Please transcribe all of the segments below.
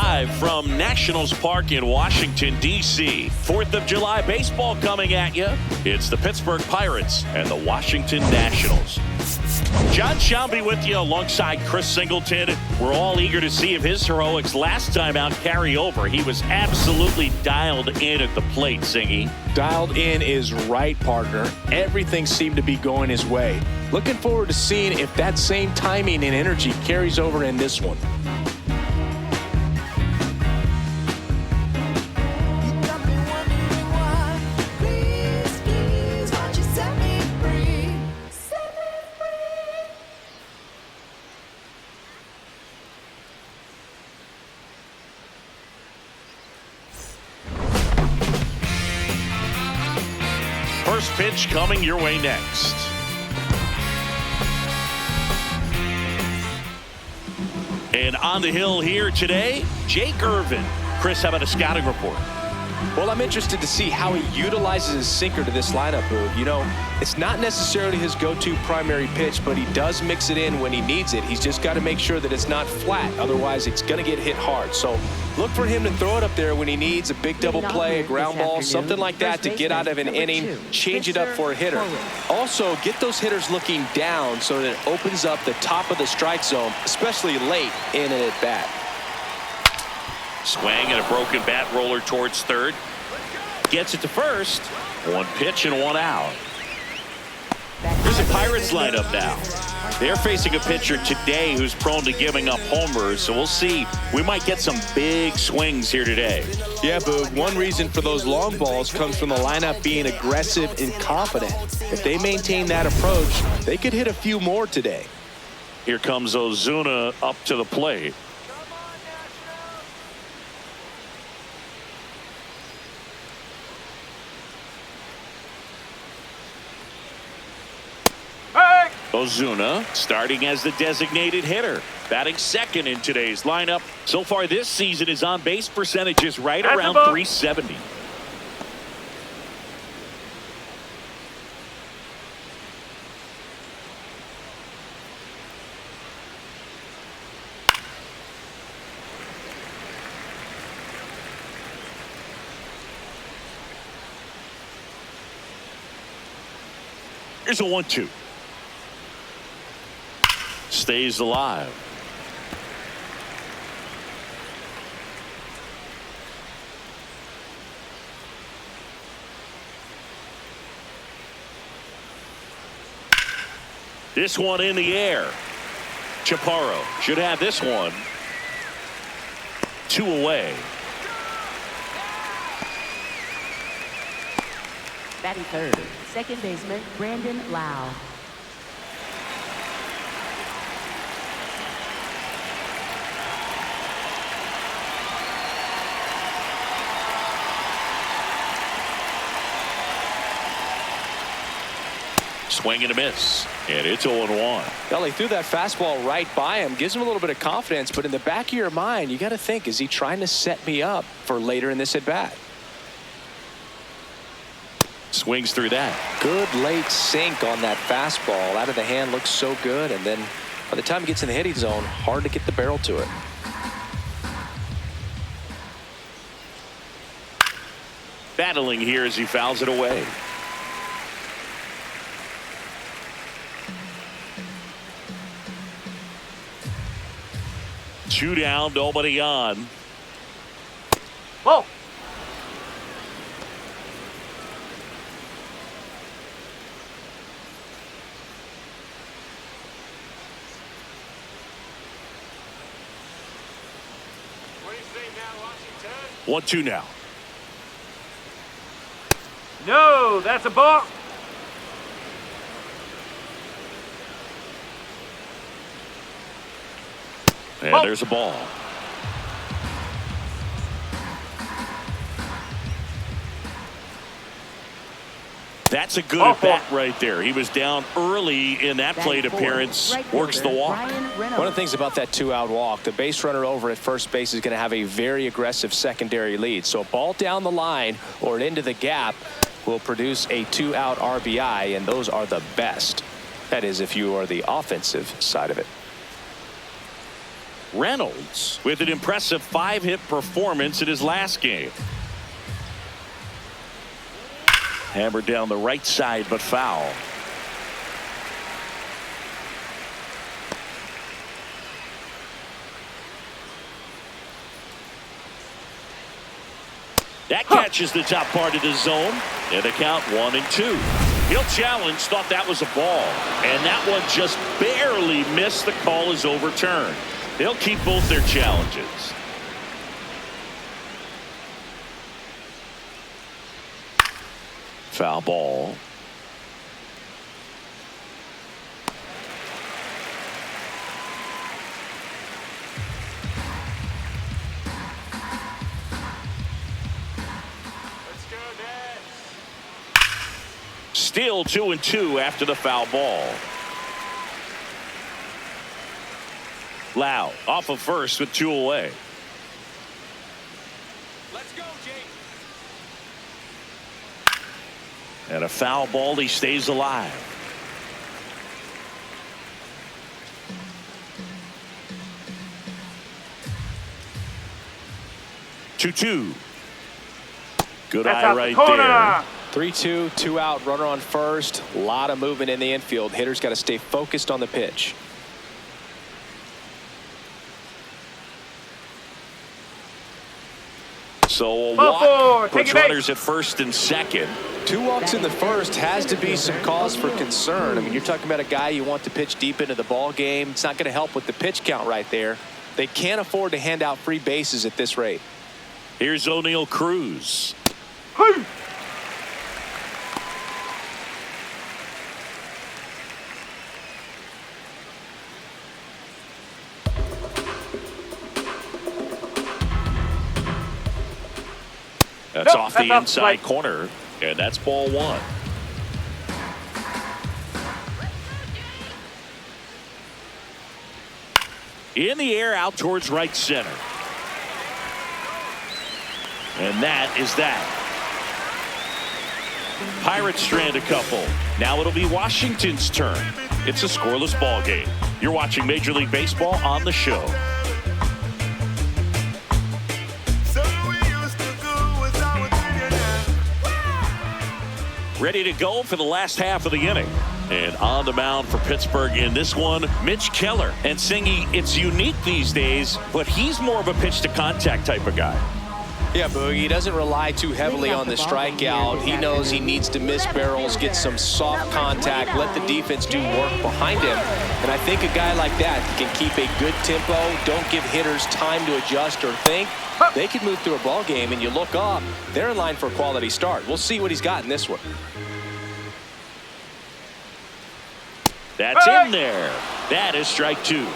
live from Nationals Park in Washington, D.C. 4th of July baseball coming at you. It's the Pittsburgh Pirates and the Washington Nationals. John Shelby with you alongside Chris Singleton. We're all eager to see if his heroics last time out carry over. He was absolutely dialed in at the plate, Singy. Dialed in is right, partner. Everything seemed to be going his way. Looking forward to seeing if that same timing and energy carries over in this one. First pitch coming your way next. And on the hill here today, Jake Irvin. Chris, how about a scouting report? Well, I'm interested to see how he utilizes his sinker to this lineup, Boog. You know, it's not necessarily his go-to primary pitch, but he does mix it in when he needs it. He's just got to make sure that it's not flat. Otherwise, it's going to get hit hard. So look for him to throw it up there when he needs a big double play, a ground ball, something like that to get out of an inning, change it up for a hitter. Also, get those hitters looking down so that it opens up the top of the strike zone, especially late in an at-bat. Swing and a broken bat roller towards third. Gets it to first. One pitch and one out. Here's a Pirates lineup now. They're facing a pitcher today who's prone to giving up homers, so we'll see. We might get some big swings here today. Yeah, Boog, one reason for those long balls comes from the lineup being aggressive and confident. If they maintain that approach, they could hit a few more today. Here comes Ozuna up to the plate. Ozuna starting as the designated hitter, batting second in today's lineup. So far this season, his on-base percentage is right around 370. Here's a 1-2. Stays alive. This one in the air. Chaparro should have this one. 2 away. Batting third, second baseman Brandon Lau. Swing and a miss, and it's 0-1. Well, he threw that fastball right by him, gives him a little bit of confidence, but in the back of your mind, you got to think, is he trying to set me up for later in this at-bat? Swings through that. Good late sink on that fastball. Out of the hand, looks so good, and then by the time he gets in the hitting zone, hard to get the barrel to it. Battling here as he fouls it away. Two down, nobody on. Whoa. What do you say now, Washington? 1-2 now. No, that's a ball. And there's a ball. That's a good at bat right there. He was down early in that plate appearance. Works the walk. One of the things about that 2-out walk, the base runner over at first base is going to have a very aggressive secondary lead. So a ball down the line or into the gap will produce a 2-out RBI, and those are the best. That is, if you are the offensive side of it. Reynolds with an impressive 5-hit performance in his last game. Hammered down the right side, but foul. That catches the top part of the zone, and the count 1-2. He'll challenge, thought that was a ball, and that one just barely missed. The call is overturned. They'll keep both their challenges. Foul ball. Still 2-2 after the foul ball. Lau off of first with 2 away. Let's go, Jake. And a foul ball, he stays alive. Two. Good That's eye out right the corner. there. 3-2, 2 out, runner on first. A lot of movement in the infield. Hitters got to stay focused on the pitch. So a Ball walk four, puts take it back. runners at first and second. 2 walks in the first has to be some cause for concern. I mean, you're talking about a guy you want to pitch deep into the ball game. It's not going to help with the pitch count right there. They can't afford to hand out free bases at this rate. Here's O'Neal Cruz. Hey. That's Nope, off the that's inside outside. corner, and that's ball 1. In the air out towards right center. And that is that. Pirates strand a couple. Now it'll be Washington's turn. It's a scoreless ball game. You're watching Major League Baseball on the show. Ready to go for the last half of the inning. And on the mound for Pittsburgh in this one, Mitch Keller. And Singy, it's unique these days, but he's more of a pitch to contact type of guy. Yeah, Boogie, he doesn't rely too heavily on the strikeout. He knows he needs to miss barrels, get some soft contact, let the defense do work behind him. And I think a guy like that can keep a good tempo, don't give hitters time to adjust or think. They could move through a ball game, and you look up, they're in line for a quality start. We'll see what he's got in this one. That's in there. That is strike 2.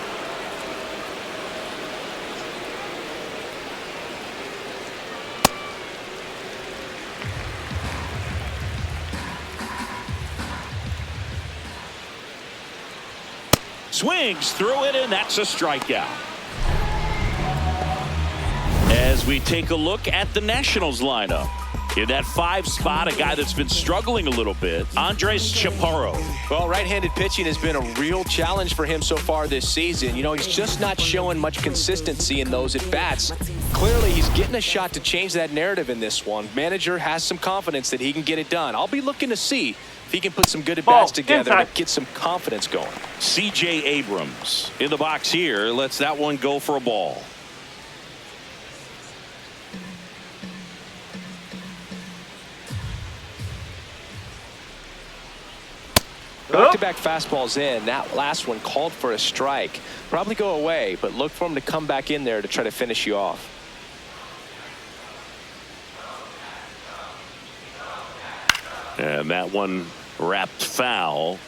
Swings through it, and that's a strikeout. As we take a look at the Nationals lineup. In that 5 spot, a guy that's been struggling a little bit, Andres Chaparro. Well, right-handed pitching has been a real challenge for him so far this season. You know, he's just not showing much consistency in those at-bats. Clearly, he's getting a shot to change that narrative in this one. Manager has some confidence that he can get it done. I'll be looking to see if he can put some good at-bats together to get some confidence going. C.J. Abrams in the box here lets that one go for a ball. Back-to-back fastballs in. That last one called for a strike. Probably go away, but look for him to come back in there to try to finish you off. And that one wrapped foul.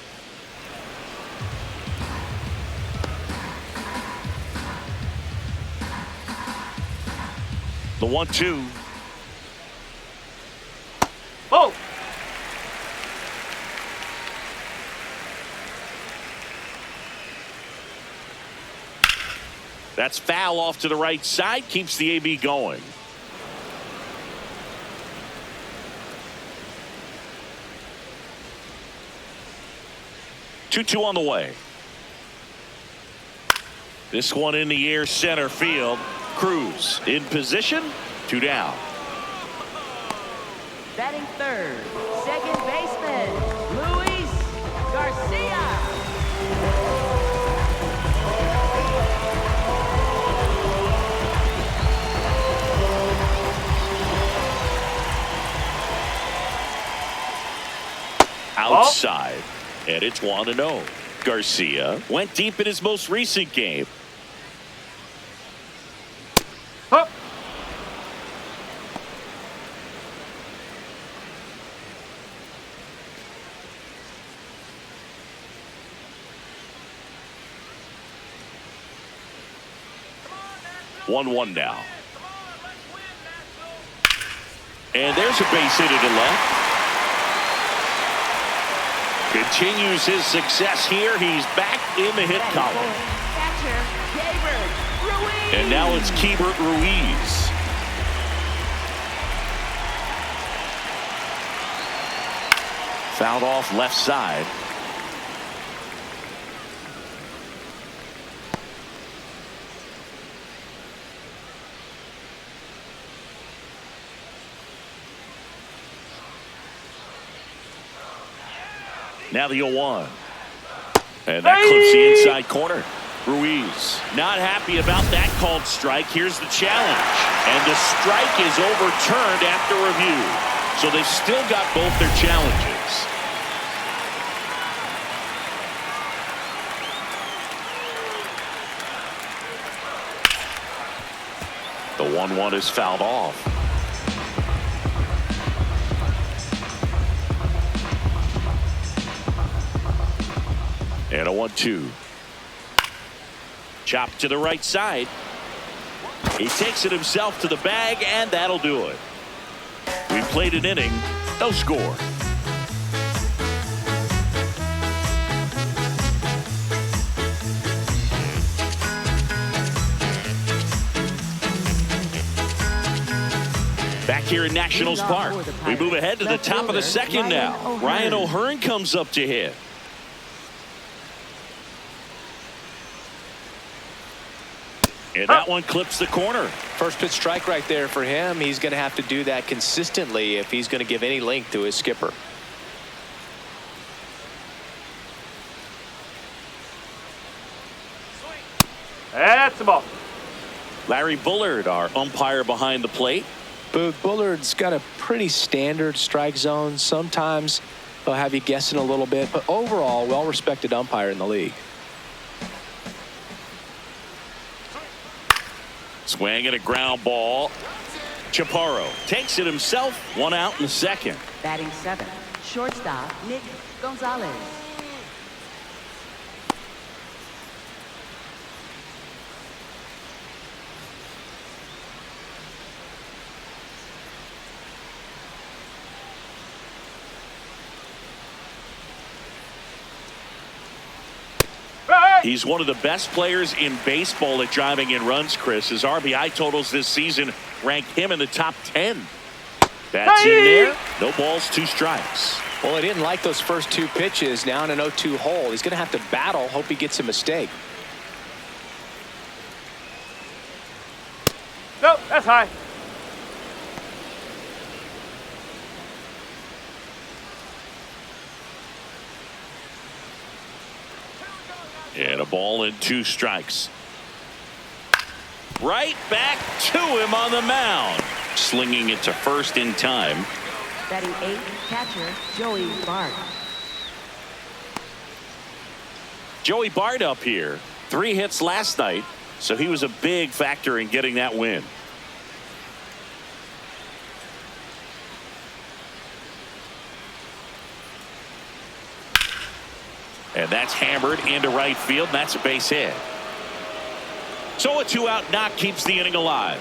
The 1-2. Oh. That's foul off to the right side, keeps the AB going. Two on the way. This one in the air, center field. Cruz in position, 2 down. Batting third, second baseman, Luis Garcia. Outside, and it's 1-0. Garcia went deep in his most recent game. Huh. One now. And there's a base hit to left. Continues his success here. He's back in the hit column. Catcher, Keibert Ruiz. And now it's Keibert Ruiz. Fouled off left side. Now the 0-1. And that clips the inside corner. Ruiz not happy about that called strike. Here's the challenge. And the strike is overturned after review. So they've still got both their challenges. The 1-1 is fouled off. And a 1-2. Chop to the right side. He takes it himself to the bag, and that'll do it. We played an inning, no score. Back here in Nationals Park, we move ahead to the top of the second now. Ryan O'Hearn comes up to hit. And that one clips the corner. First pitch strike right there for him. He's going to have to do that consistently if he's going to give any length to his skipper. That's the ball. Larry Bullard, our umpire behind the plate. Bullard's got a pretty standard strike zone. Sometimes they'll have you guessing a little bit, but overall, well-respected umpire in the league. Swing and a ground ball. Chaparro takes it himself. 1 out in the second. Batting seven, shortstop, Nick Gonzalez. He's one of the best players in baseball at driving in runs, Chris. His RBI totals this season rank him in the top 10. That's in there. No balls, 2 strikes. Well, he didn't like those first 2 pitches. Now in an 0-2 hole, he's going to have to battle. Hope he gets a mistake. Nope, that's high. And a ball and 2 strikes. Right back to him on the mound. Slinging it to first in time. Batting 8, catcher, Joey Bart. Joey Bart up here. 3 hits last night, so he was a big factor in getting that win. And that's hammered into right field, and that's a base hit. So a 2-out knock keeps the inning alive.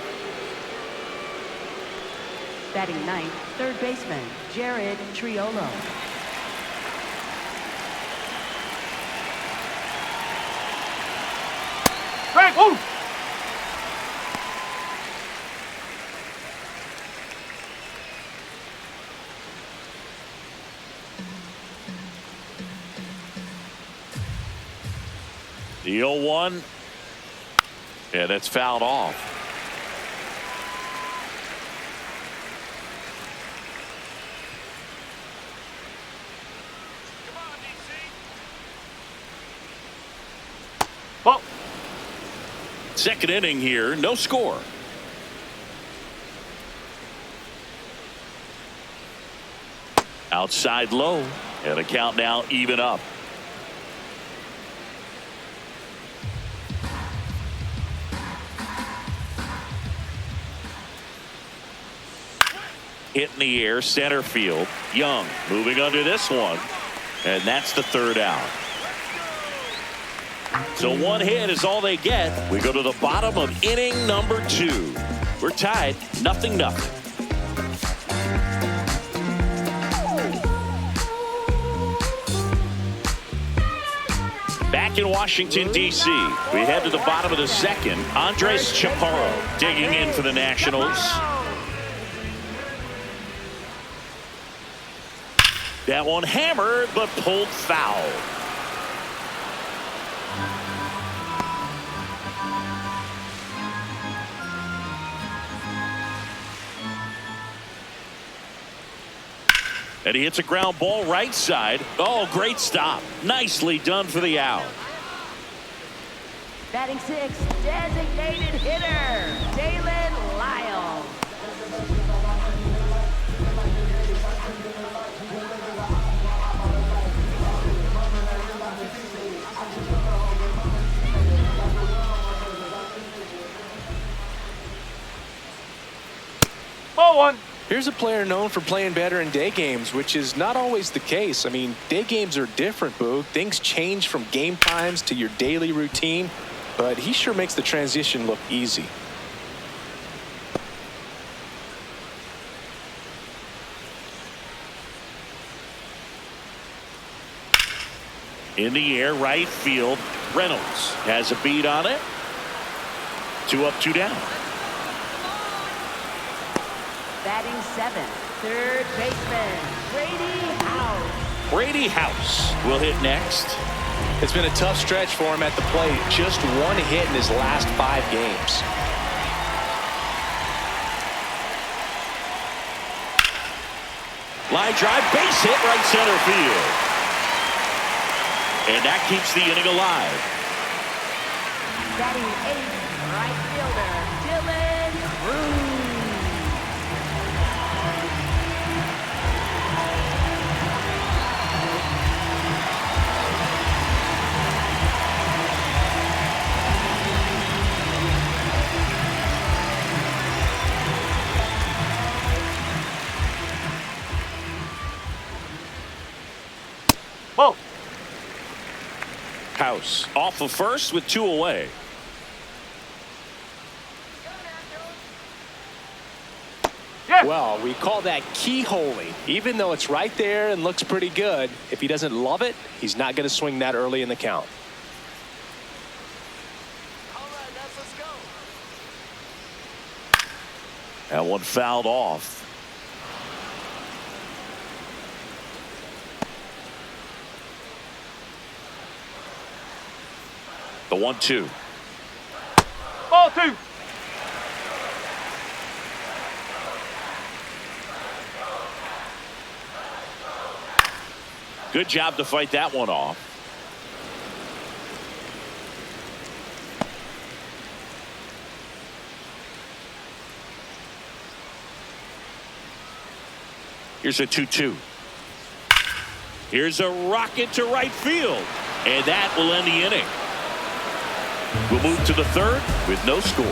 Batting 9th, third baseman, Jared Triolo. Frank, woo! The 0-1 Yeah, that's fouled off. Ball. Second inning here, no score. Outside low, and a count now even up. Hit in the air, center field. Young moving under this one, and that's the third out. So one hit is all they get. We go to the bottom of inning number 2. We're tied 0-0. Back in Washington, D.C., we head to the bottom of the second. Andres Chaparro digging in for the Nationals. That one hammered, but pulled foul. And he hits a ground ball right side. Oh, great stop. Nicely done for the out. Batting 6, designated hitter, Dalen Lyle. Ball 1. Here's a player known for playing better in day games, which is not always the case. I mean, day games are different, Boog. Things change from game times to your daily routine, but he sure makes the transition look easy. In the air, right field. Reynolds has a beat on it. 2 up, 2 down. Batting 7, third baseman, Brady House. Brady House will hit next. It's been a tough stretch for him at the plate. Just one hit in his last 5 games. Line drive, base hit, right center field. And that keeps the inning alive. Batting 8, right fielder, Dylan Cruz. Ball. House off of first with 2 away. Yes. Well, we call that keyholing. Even though it's right there and looks pretty good, if he doesn't love it, he's not going to swing that early in the count. That one fouled off. The 1-2. Ball 2. Good job to fight that one off. Here's a 2-2. Here's a rocket to right field. And that will end the inning. We'll move to the third with no score.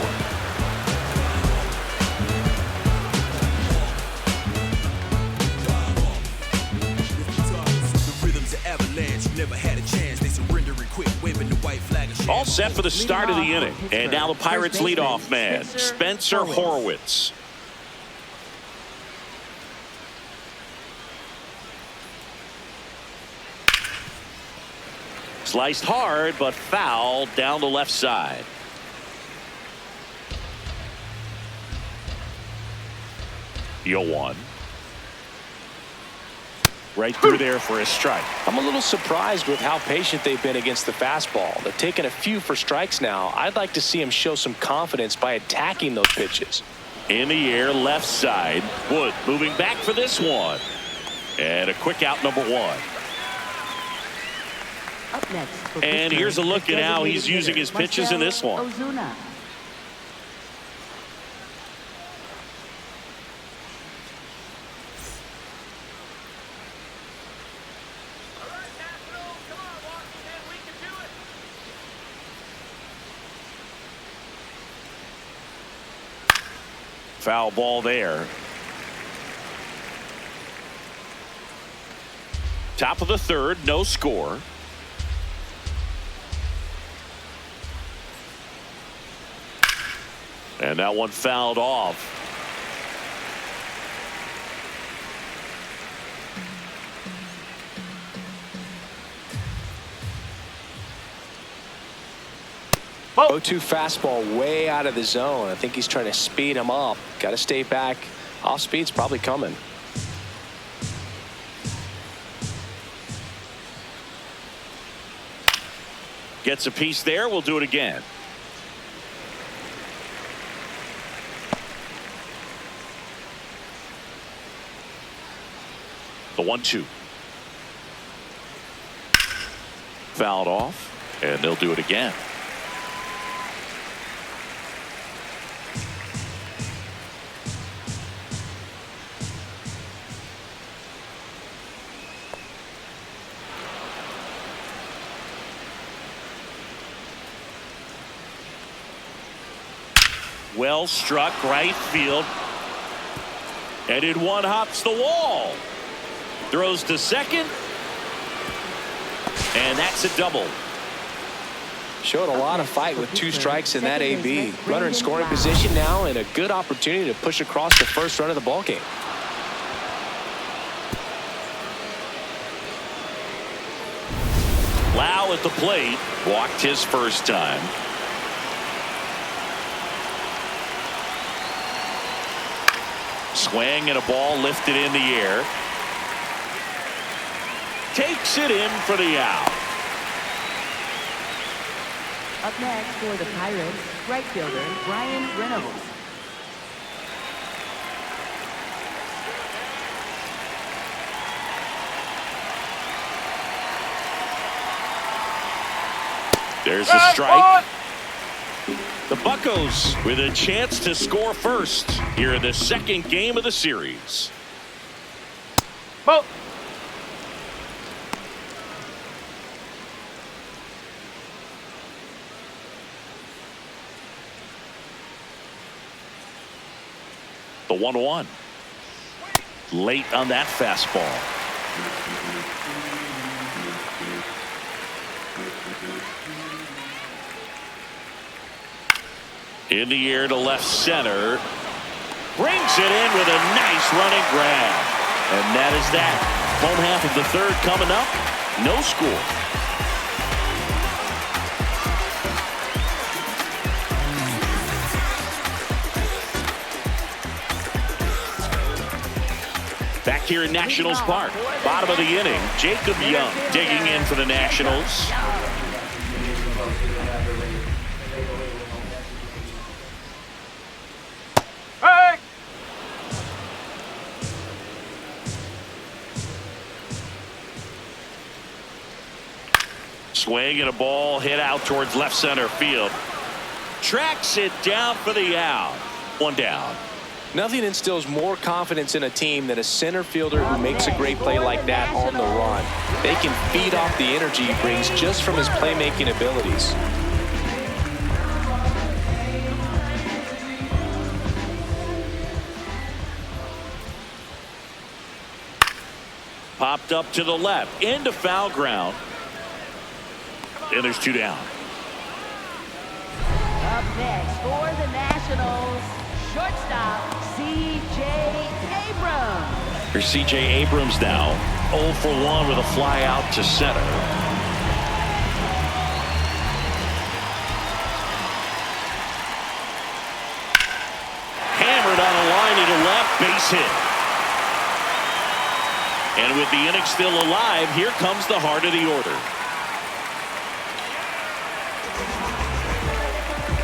All set for the start of the inning. And now the Pirates leadoff man, Spencer Horwitz. Sliced hard, but foul down the left side. The 0-1. Right through there for a strike. I'm a little surprised with how patient they've been against the fastball. They've taken a few for strikes now. I'd like to see him show some confidence by attacking those pitches. In the air, left side. Wood moving back for this one. And a quick out, number one. Up next for And Pittsburgh, here's a look the at how he's designated using hitter, his pitches in this one. Ozuna. Foul ball there. Top of the third, no score. And that one fouled off. Oh, 0-2 fastball way out of the zone. I think he's trying to speed him up. Got to stay back. Off speed's probably coming. Gets a piece there. We'll do it again. The 1-2. Fouled off, and they'll do it again. Well struck, right field. And in one hops the wall. Throws to second. And that's a double. Showed a lot of fight with 2 strikes in that AB. Runner in scoring position now and a good opportunity to push across the first run of the ballgame. Lau at the plate. Walked his first time. Swing and a ball lifted in the air. Takes it in for the out. Up next for the Pirates, right fielder Brian Reynolds. There's a strike. The Buccos with a chance to score first here in the second game of the series. Ball. The 1-1. Late on that fastball. In the air to left center. Brings it in with a nice running grab. And that is that. Home half of the third coming up. No score. Back here in Nationals Park. Bottom of the inning. Jacob Young digging in for the Nationals. Hey! Swing and a ball hit out towards left center field. Tracks it down for the out. One down. Nothing instills more confidence in a team than a center fielder who makes a great play like that on the run. They can feed off the energy he brings just from his playmaking abilities. Popped up to the left into foul ground. And there's 2 down. Up next for the Nationals, shortstop C.J. Abrams. Here's C.J. Abrams now. 0 for 1 with a fly out to center. Hammered on a line to left, base hit. And with the inning still alive, here comes the heart of the order.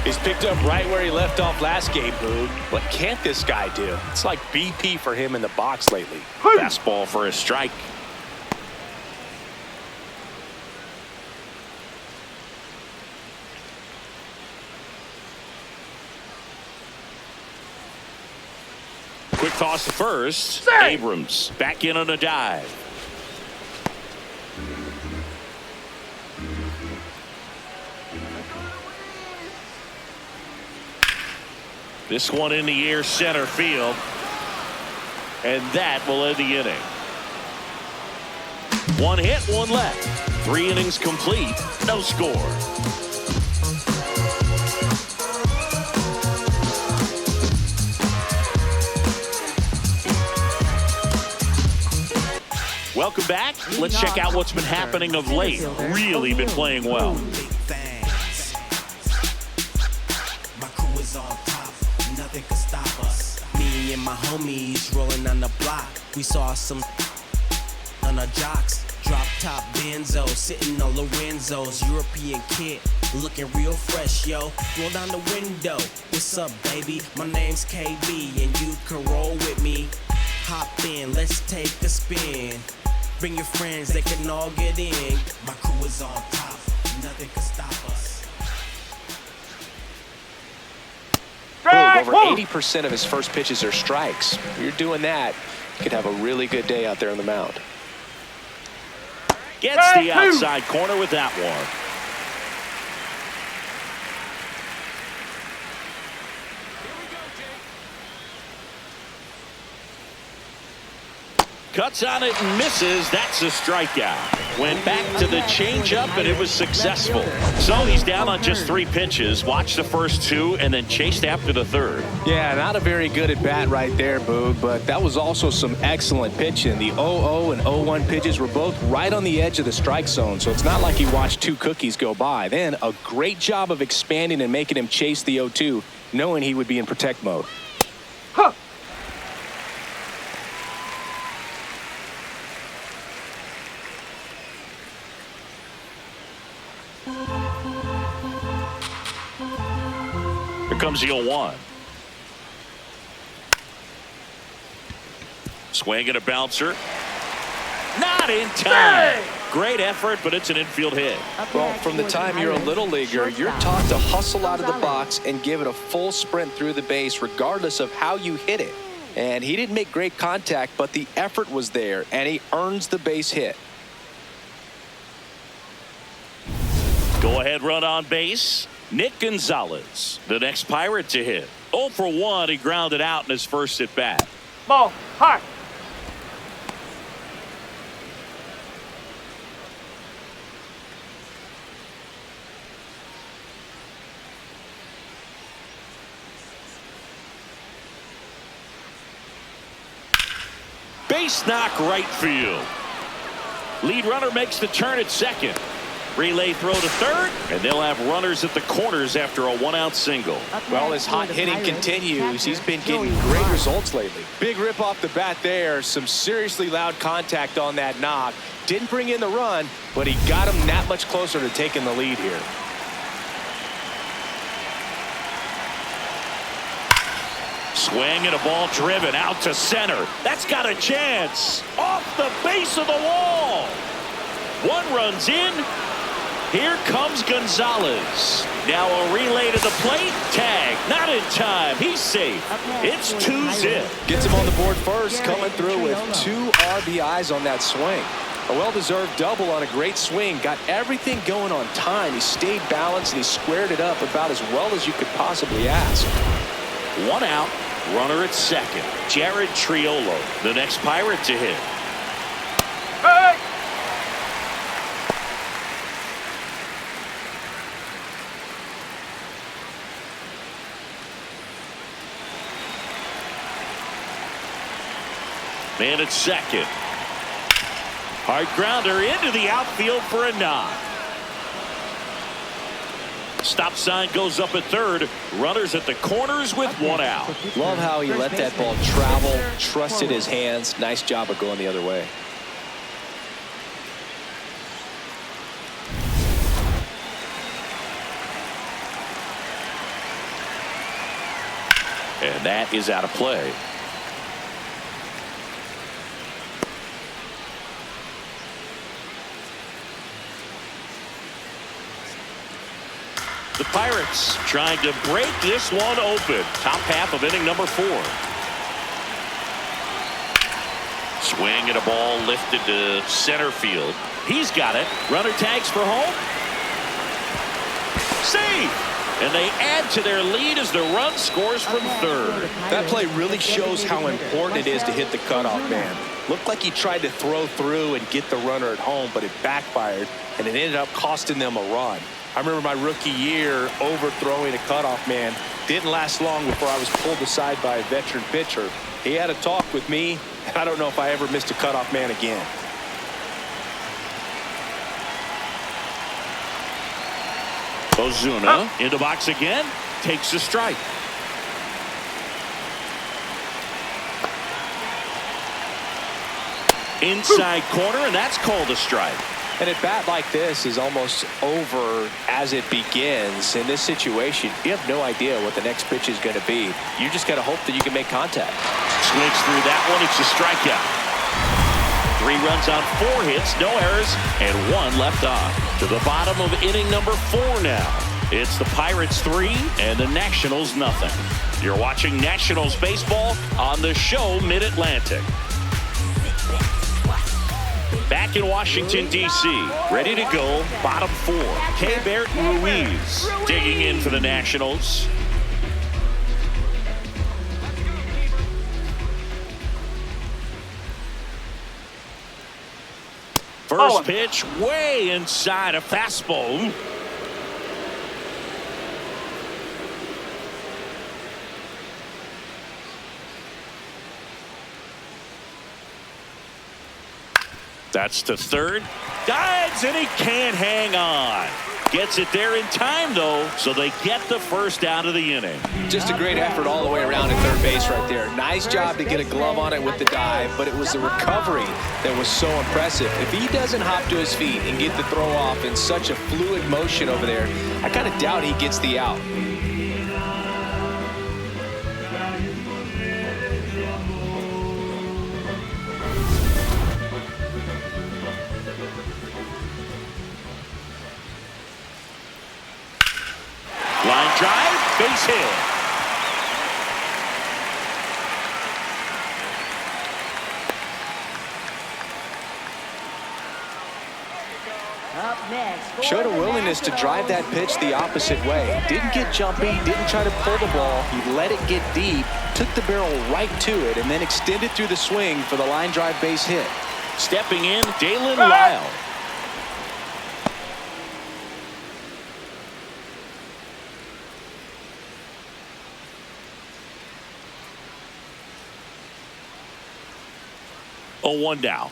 He's picked up right where he left off last game, Boog. What can't this guy do? It's like BP for him in the box lately. Fastball for a strike. Quick toss to first. Abrams back in on a dive. This one in the air, center field. And that will end the inning. One hit, one left. 3 innings complete. No score. Welcome back. Let's check out what's been happening of late. Really been playing well. My crew is on top. Nothing can stop us. Me and my homies rolling on the block. We saw some on our jocks. Drop top Benzo, sitting on Lorenzo's. European kid, looking real fresh, yo. Roll down the window. What's up, baby? My name's KB, and you can roll with me. Hop in, let's take a spin. Bring your friends, they can all get in. My crew is on top, nothing can stop us. Over 80% of his first pitches are strikes. If you're doing that, you could have a really good day out there on the mound. Gets the outside corner with that one. Cuts on it and misses. That's a strikeout. Went back to the changeup and it was successful. So he's down on just 3 pitches. Watched the first 2 and then chased after the third. Yeah, not a very good at bat right there, Boog, but that was also some excellent pitching. The 0-0 and 0-1 pitches were both right on the edge of the strike zone, so it's not like he watched 2 cookies go by. Then a great job of expanding and making him chase the 0-2, knowing he would be in protect mode. Here comes the 0-1. Swing and a bouncer. Not in time. Great effort, but it's an infield hit. Well, from the time you're a little leaguer, you're taught to hustle out of the box and give it a full sprint through the base regardless of how you hit it. And he didn't make great contact, but the effort was there, and he earns the base hit. Go ahead run on base. Nick Gonzalez, the next Pirate to hit. 0 for 1, he grounded out in his first at bat. Ball, high. Base knock right field. Lead runner makes the turn at second. Relay throw to third, and they'll have runners at the corners after a 1-out single. Well, his hot hitting continues. He's been getting great results lately. Big rip off the bat there. Some seriously loud contact on that knock. Didn't bring in the run, but he got him that much closer to taking the lead here. Swing and a ball driven out to center. That's got a chance. Off the base of the wall. 1 runs in. Here comes Gonzalez. Now a relay to the plate. Tag. Not in time. He's safe. It's 2-zip. Gets him on the board first, coming through with 2 RBIs on that swing. A well-deserved double on a great swing. Got everything going on time. He stayed balanced and he squared it up about as well as you could possibly ask. 1 out. Runner at second. Jared Triolo, the next Pirate to hit. Hey! Man at second. Hard grounder into the outfield for a knock. Stop sign goes up at third. Runners at the corners with 1 out. Love how he let that ball travel, trusted his hands. Nice job of going the other way. And that is out of play. The Pirates trying to break this one open. Top half of inning number 4. Swing and a ball lifted to center field. He's got it. Runner tags for home. Save! And they add to their lead as the run scores from third. That play really shows how important it is to hit the cutoff man. Looked like he tried to throw through and get the runner at home, but it backfired, and it ended up costing them a run. I remember my rookie year overthrowing a cutoff man. Didn't last long before I was pulled aside by a veteran pitcher. He had a talk with me, and I don't know if I ever missed a cutoff man again. Ozuna into box again. Takes a strike. Inside corner, and that's called a strike. And at bat like this is almost over as it begins. In this situation, you have no idea what the next pitch is going to be. You just got to hope that you can make contact. Swings through that one. It's a strikeout. 3 runs on 4 hits, no errors, and 1 left on. To the bottom of inning number 4 now. It's the Pirates 3 and the Nationals nothing. You're watching Nationals baseball on the show Mid-Atlantic. Back in Washington, D.C., ready to go, bottom 4. K-Bert Ruiz digging in for the Nationals. First pitch way inside a fastball. That's to third. Dives, and he can't hang on. Gets it there in time, though, so they get the first out of the inning. Just a great effort all the way around at third base right there. Nice job to get a glove on it with the dive, but it was the recovery that was so impressive. If he doesn't hop to his feet and get the throw off in such a fluid motion over there, I kind of doubt he gets the out. Line drive, base hit. Up next. Showed a willingness to drive that pitch the opposite way. Didn't get jumpy, didn't try to pull the ball. He let it get deep, took the barrel right to it, and then extended through the swing for the line drive base hit. Stepping in, Dalen Lyle. Oh, 1 down.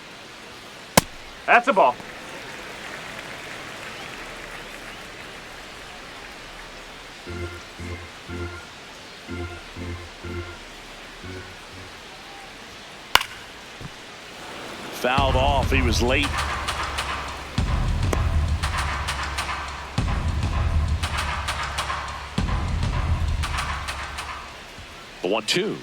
That's a ball. Fouled off. He was late. The 1-2.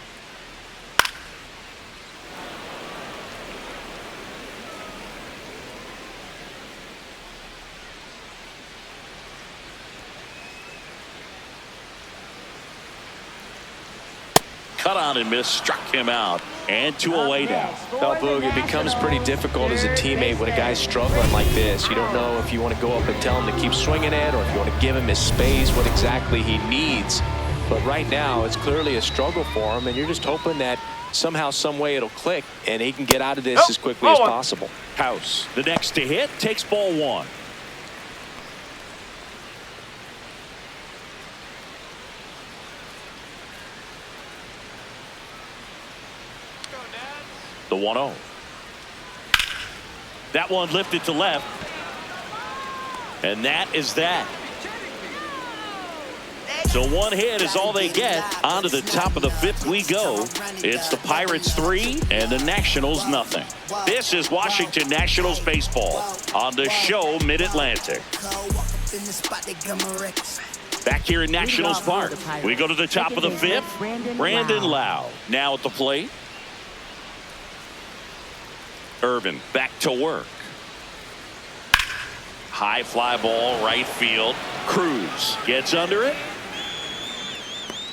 Cut on and miss, struck him out, and 2 away now. Well, Boog, it becomes pretty difficult as a teammate when a guy's struggling like this. You don't know if you want to go up and tell him to keep swinging it or if you want to give him his space, what exactly he needs. But right now, it's clearly a struggle for him, and you're just hoping that somehow, some way it'll click, and he can get out of this as quickly as possible. House, the next to hit, takes ball 1. The 1-0. That one lifted to left. And that is that. So 1 hit is all they get. On to the top of the 5th we go. It's the Pirates 3 and the Nationals nothing. This is Washington Nationals baseball on the show Mid-Atlantic. Back here in Nationals Leading off Park, for the Pirates, we go to the top of the second baseman, fifth. Brandon Lau now at the plate. Irvin back to work. High fly ball, right field. Cruz gets under it.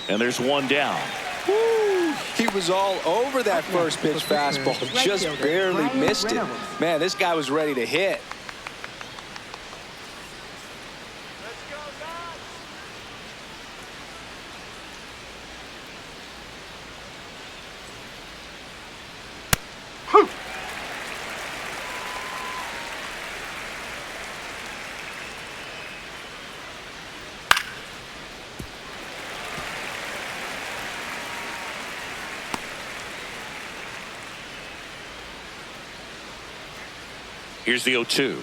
And there's one down. Woo! He was all over that first pitch fastball, Right just fielder, barely Brian missed it. Reynolds. Man, this guy was ready to hit. Here's the 0-2.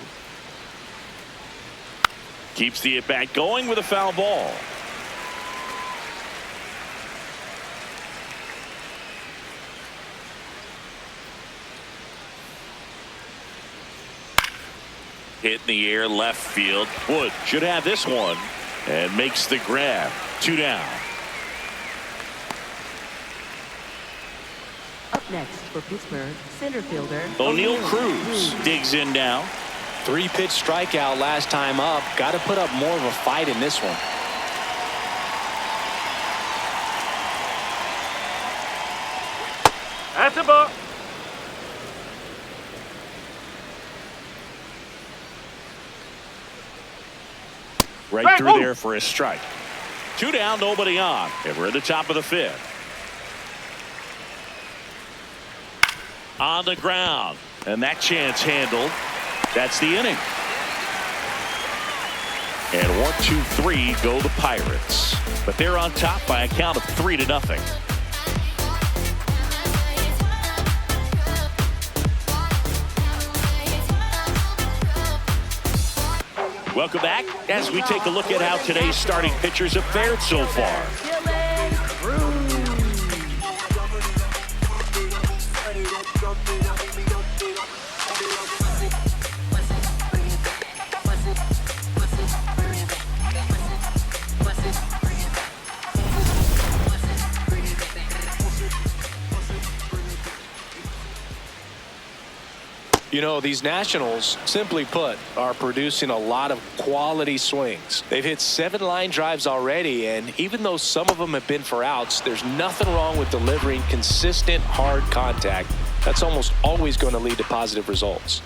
Keeps the at-bat going with a foul ball. Hit in the air, left field. Wood should have this one and makes the grab. 2 down. Up next for Pittsburgh, center fielder O'Neal Cruz digs in now. 3-pitch strikeout last time up. Got to put up more of a fight in this one. That's a ball. Right through there for a strike. 2 down, nobody on. And we're at the top of the fifth. On the ground. And that chance handled. That's the inning. And 1-2-3 go the Pirates. But they're on top by a count of 3-0. Welcome back as we take a look at how today's starting pitchers have fared so far. You know, these Nationals, simply put, are producing a lot of quality swings. They've hit 7 line drives already, and even though some of them have been for outs, there's nothing wrong with delivering consistent, hard contact. That's almost always going to lead to positive results.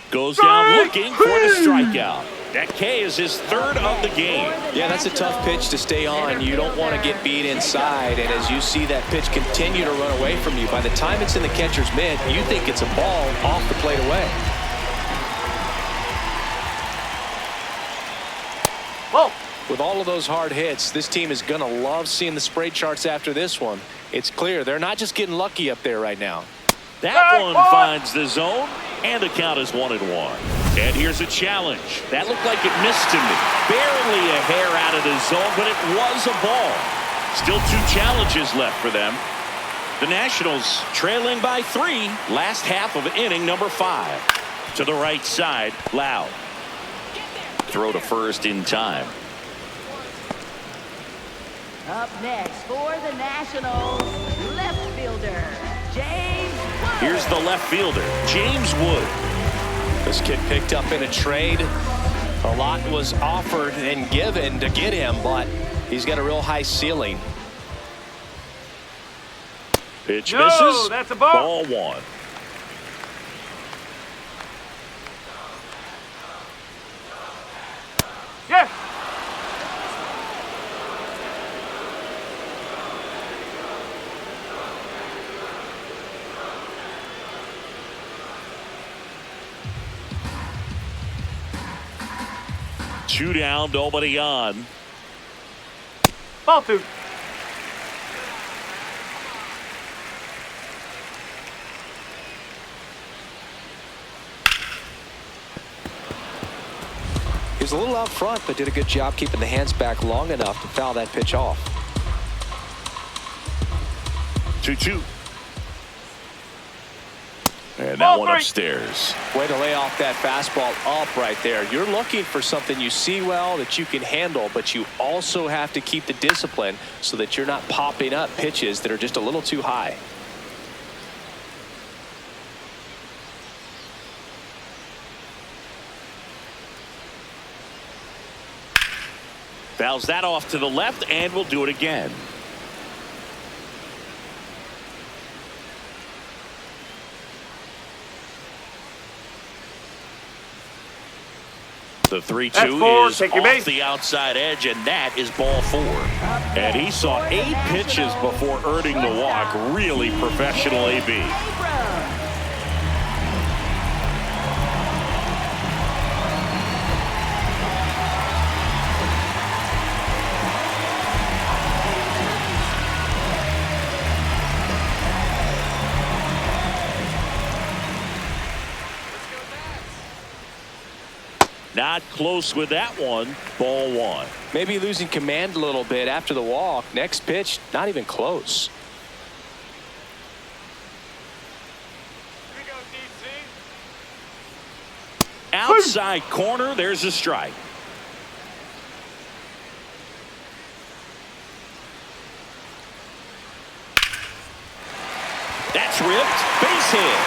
Goes down looking for the strikeout. That K is his 3rd of the game. Yeah, that's a tough pitch to stay on. You don't want to get beat inside, and as you see that pitch continue to run away from you, by the time it's in the catcher's mitt, you think it's a ball off the plate away. Whoa. With all of those hard hits, this team is going to love seeing the spray charts after this one. It's clear they're not just getting lucky up there right now. That one finds the zone, and the count is 1-1. And here's a challenge. That looked like it missed to me. Barely a hair out of the zone, but it was a ball. Still 2 challenges left for them. The Nationals trailing by 3. Last half of inning number 5. To the right side, Lau. Throw to first in time. Up next for the Nationals, left fielder James Wood. Here's the left fielder, James Wood. This kid picked up in a trade. A lot was offered and given to get him, but he's got a real high ceiling. Pitch No, misses. that's a ball. Ball 1. Yes. Two down, nobody on. Ball 2. He was a little out front, but did a good job keeping the hands back long enough to foul that pitch off. 2-2. And that Ball one three. upstairs. Way to lay off that fastball up right there. You're looking for something you see well that you can handle, but you also have to keep the discipline so that you're not popping up pitches that are just a little too high. Fouls that off to the left, and we'll do it again. The 3-2 That's four. is Take your off base. the outside edge, and that is ball 4. And he saw 8 pitches before earning the walk. Really professional AB. Abrams. Not close with that one. Ball 1. Maybe losing command a little bit after the walk. Next pitch, not even close. Outside corner, there's a strike. That's ripped. Base hit.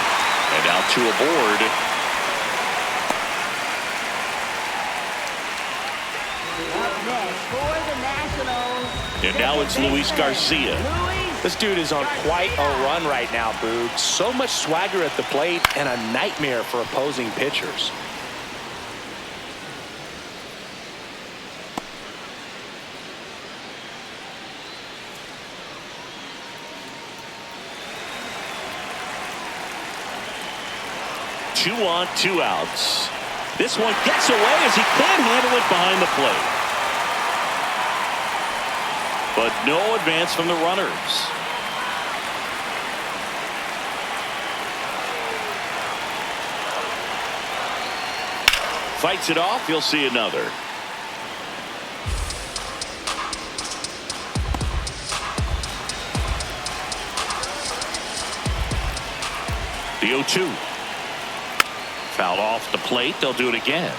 And out to a board. Up next for the Nationals. And now it's Luis Garcia. Luis This dude is on quite a run right now, Boog. So much swagger at the plate and a nightmare for opposing pitchers. Two on, 2 outs. This one gets away as he can't handle it behind the plate. But no advance from the runners. Fights it off. You'll see another. The 0-2. Fouled off the plate. They'll do it again.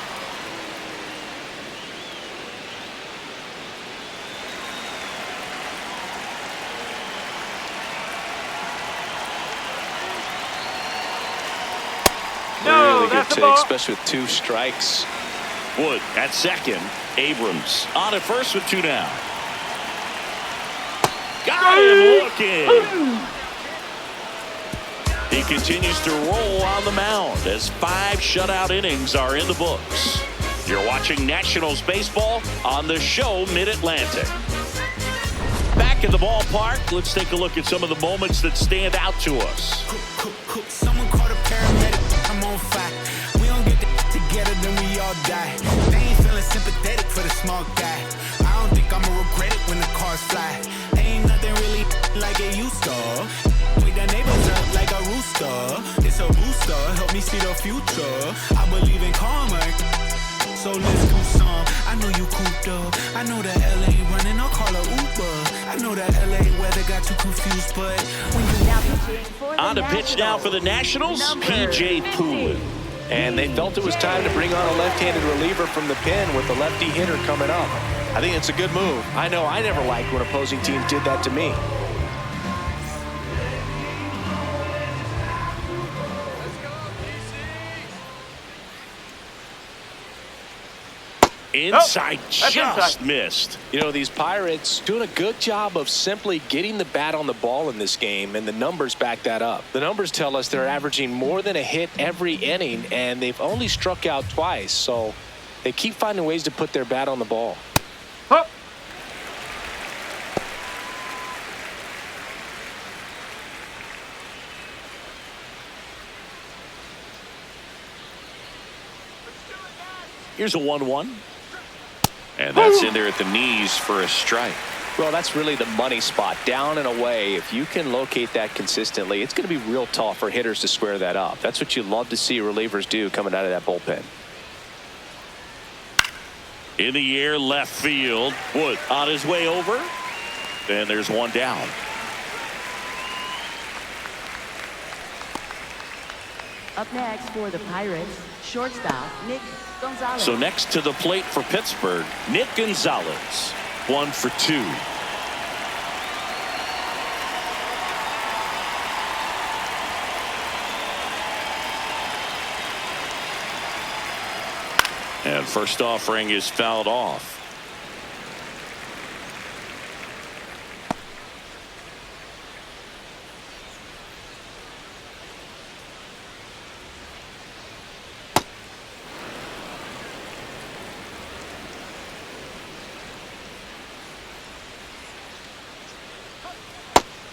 No, Really good that's the take, ball. especially with 2 strikes. Wood at second. Abrams on at first with 2 down. Got him looking. He continues to roll on the mound as 5 shutout innings are in the books. You're watching Nationals baseball on the show Mid-Atlantic. Back at the ballpark, let's take a look at some of the moments that stand out to us. Someone called a paramedic, I'm on fire. We don't get together, then we all die. They ain't feeling sympathetic for the small guy. I don't think I'ma regret it when the cars fly. Ain't nothing really like it used to. Wake the neighbors up like a rooster. It's a booster, help me see the future. I believe in karma. So let's do some. I know you cooped up. I know that LA running, I'll call a Uber. I know that LA weather got you confused, but when you now pitching for the On to pitch now for the Nationals, Number P.J. 50. Poulin. And they felt it was time to bring on a left-handed reliever from the pen with the lefty hitter coming up. I think it's a good move. I know I never liked when opposing teams did that to me. Inside, that's just inside. missed. You know, these Pirates doing a good job of simply getting the bat on the ball in this game, and the numbers back that up. The numbers tell us they're averaging more than a hit every inning, and they've only struck out twice, so they keep finding ways to put their bat on the ball. Hup. Here's a 1-1. And that's in there at the knees for a strike. Well, that's really the money spot, down and away. If you can locate that consistently, it's going to be real tough for hitters to square that up. That's what you love to see relievers do coming out of that bullpen. In the air, left field. Wood on his way over. And there's one down. Up next for the Pirates, shortstop Nick Gonzalez. So next to the plate for Pittsburgh, Nick Gonzalez, 1 for 2. And first offering is fouled off.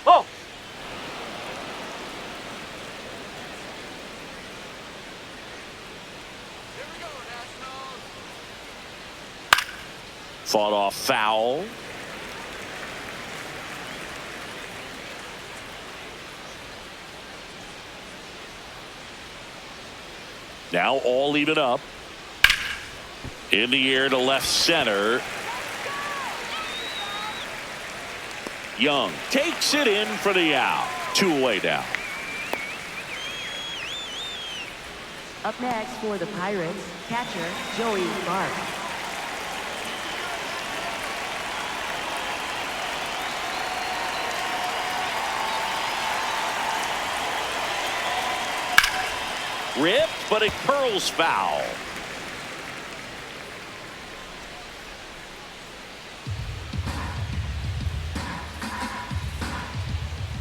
Oh! Fought off foul. Now all even up. In the air to left center. Young takes it in for the out. 2 away now. Up next for the Pirates, catcher Joey Bart. Ripped, but it curls foul.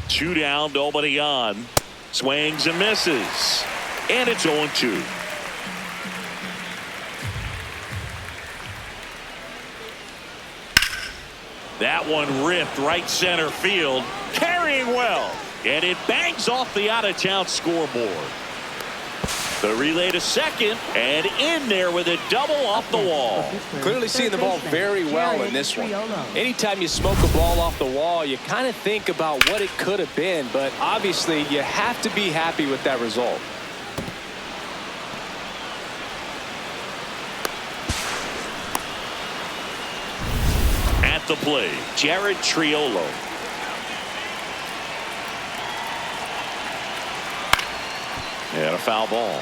Two down, nobody on. Swings and misses. And it's 0-2. That one ripped right center field. Carrying well. And it bangs off the out-of-town scoreboard. The relay to second, and in there with a double off the wall. Clearly seeing the ball very well in this one. Anytime you smoke a ball off the wall, you kind of think about what it could have been, but obviously you have to be happy with that result. At the plate, Jared Triolo. And a foul ball.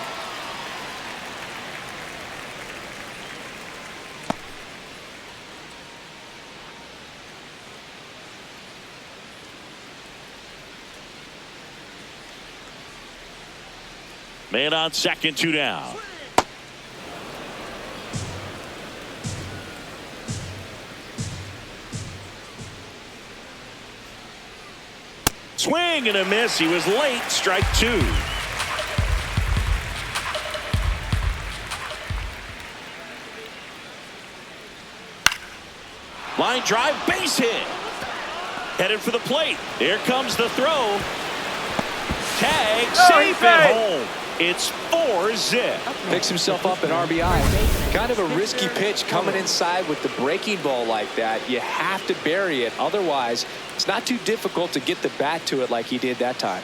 Man on second, 2 down. Swing and a miss. He was late. Strike 2. Line drive, base hit. Headed for the plate. Here comes the throw. Tag, safe at home. It's 4-zip. Picks himself up an RBI. Kind of a risky pitch coming inside with the breaking ball like that. You have to bury it. Otherwise, it's not too difficult to get the bat to it like he did that time.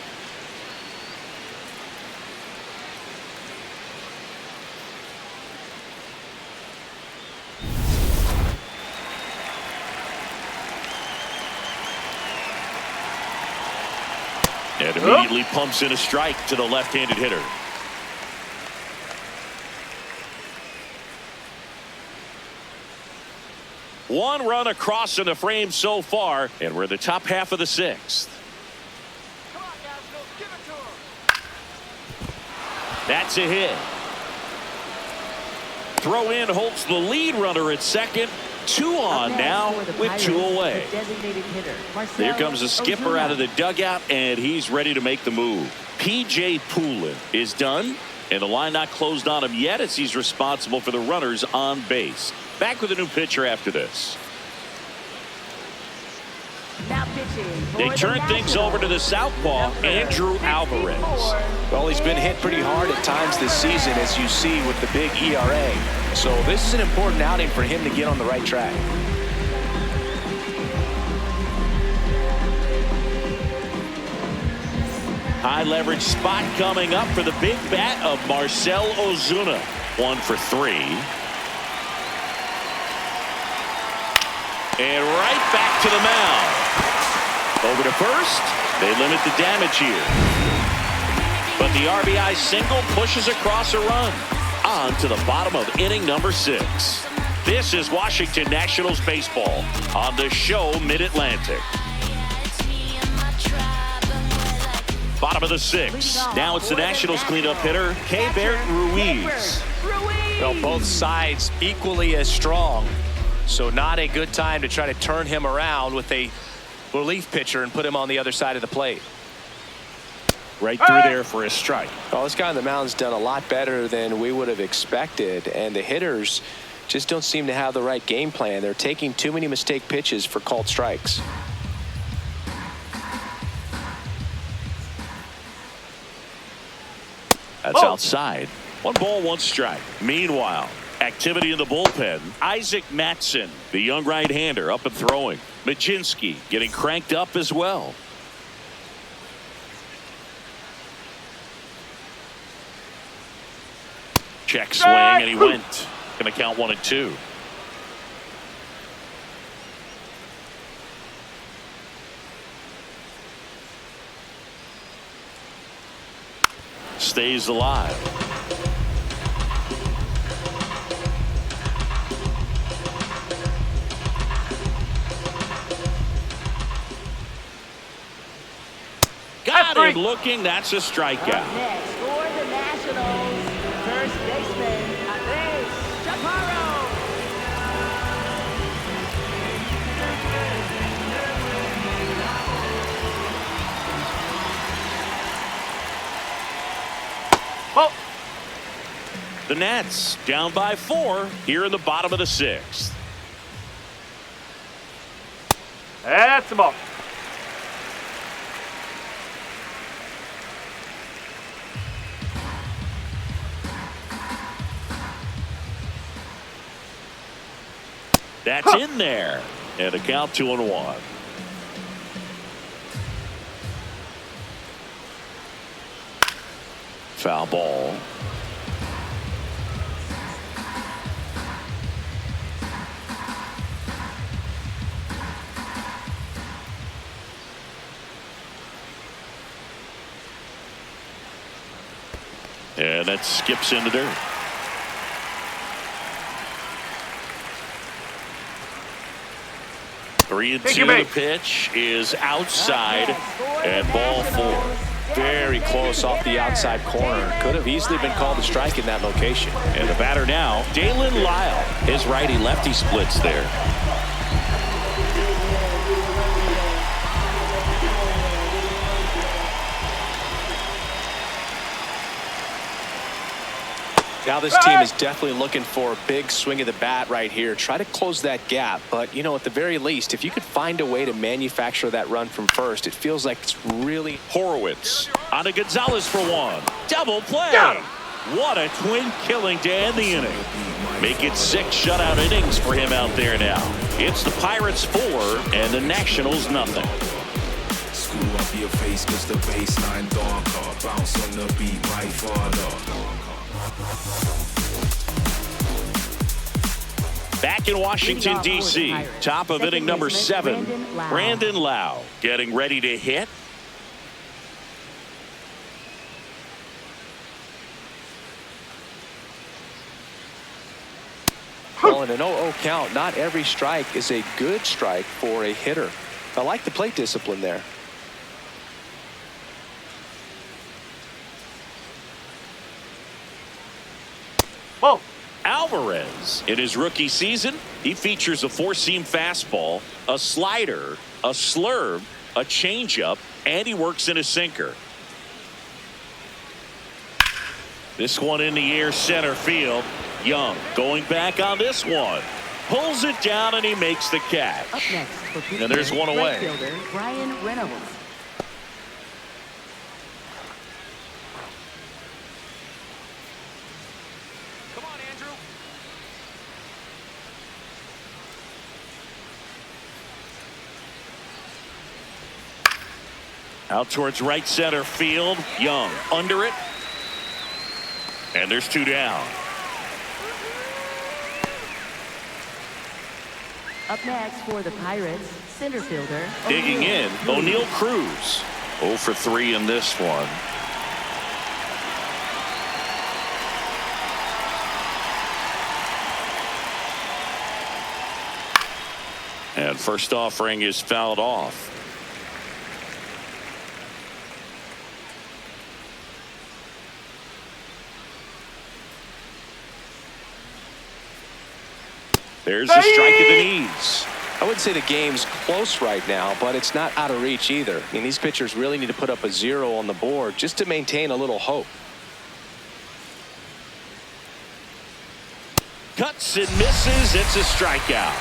And immediately pumps in a strike to the left-handed hitter. One run across in the frame so far, and we're in the top half of the 6th. Come on, guys, give it to him. That's a hit. Throw in holds the lead runner at second. 2 on now with 2 away. Here comes the skipper out of the dugout, and he's ready to make the move. P.J. Poulin is done, and the line not closed on him yet as he's responsible for the runners on base. Back with a new pitcher after this. They turn things over to the southpaw, Andrew Alvarez. Well, he's been hit pretty hard at times this season, as you see with the big ERA. So this is an important outing for him to get on the right track. High leverage spot coming up for the big bat of Marcell Ozuna. 1 for 3. And right back to the mound. Over to first. They limit the damage here. But the RBI single pushes across a run. On to the bottom of inning number 6. This is Washington Nationals baseball on the show Mid-Atlantic. Bottom of the 6th. Now it's the Nationals cleanup hitter, Keibert Ruiz. Well, both sides equally as strong. So not a good time to try to turn him around with a relief pitcher and put him on the other side of the plate. Right through there for a strike. Well, this guy on the mound's done a lot better than we would have expected, and the hitters just don't seem to have the right game plan. They're taking too many mistake pitches for called strikes. That's outside. 1 ball, 1 strike. Meanwhile, activity in the bullpen. Isaac Matson, the young right-hander, up and throwing. Majinski getting cranked up as well. Check swing, and he went. Going to count 1 and 2. Stays alive. Got him looking. That's a strikeout. Next for the Nationals, first baseman, Andres Chaparro. The Nats down by 4 here in the bottom of the 6th. That's the ball. That's in there. And a count 2 and 1. Foul ball. And that skips into dirt. Three and 2. The pitch is outside and ball 4. Very close off the outside corner. Could have easily been called a strike in that location. And the batter now, Dalen Lyle. His righty-lefty splits there. Now this team is definitely looking for a big swing of the bat right here. Try to close that gap. But, you know, at the very least, if you could find a way to manufacture that run from first, it feels like it's really... Horowitz on to Gonzalez for 1. Double play. What a twin killing to end the inning. Make it 6 shutout innings for him out there now. It's the Pirates 4 and the Nationals nothing. Screw up your face cause the baseline darker. Bounce on the beat right farther. Back in Washington, D.C., top of inning number 7, Brandon Lau getting ready to hit. Well, in an 0-0 count, not every strike is a good strike for a hitter. I like the plate discipline there. Whoa. Alvarez, in his rookie season, he features a 4-seam fastball, a slider, a slurve, a changeup, and he works in a sinker. This one in the air center field. Young going back on this one. Pulls it down and he makes the catch. Up next for Pittsburgh, And there's one away. right fielder Brian Reynolds. Come on, Andrew. Out towards right center field. Young under it. And there's 2 down. Up next for the Pirates, center fielder Digging in, O'Neal Cruz. 0 for 3 in this one. And first offering is fouled off. There's a strike at the knees. I wouldn't say the game's close right now, but it's not out of reach either. I mean, these pitchers really need to put up a 0 on the board just to maintain a little hope. Cuts and misses. It's a strikeout.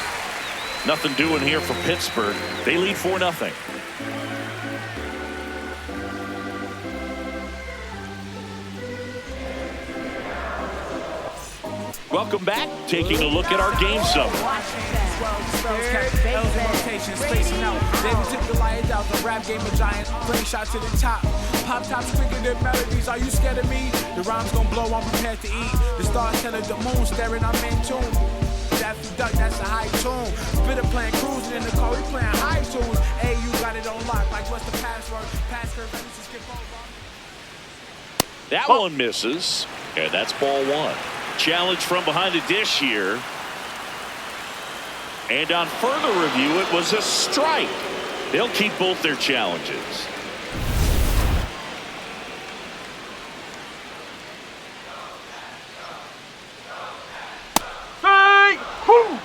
Nothing doing here for Pittsburgh. They lead 4-0. Welcome back. Taking a look at our game summary. Spacing out. Then we took the lions out. The rap game of giants. Playing shots to the top. Pop tops quicker than melodies. Are you scared of me? The rhymes gonna blow. I'm prepared to eat. The stars telling the moon staring. I'm in tune. That's the duck. That's a high tune. Spitter playing cruising in the car. We playing high tunes. Hey, you got it on lock. Like what's the password? Password. Let me just skip over. That one misses. And that's ball 1. Challenge from behind the dish here. And on further review, it was a strike. They'll keep both their challenges. Hey! Woo!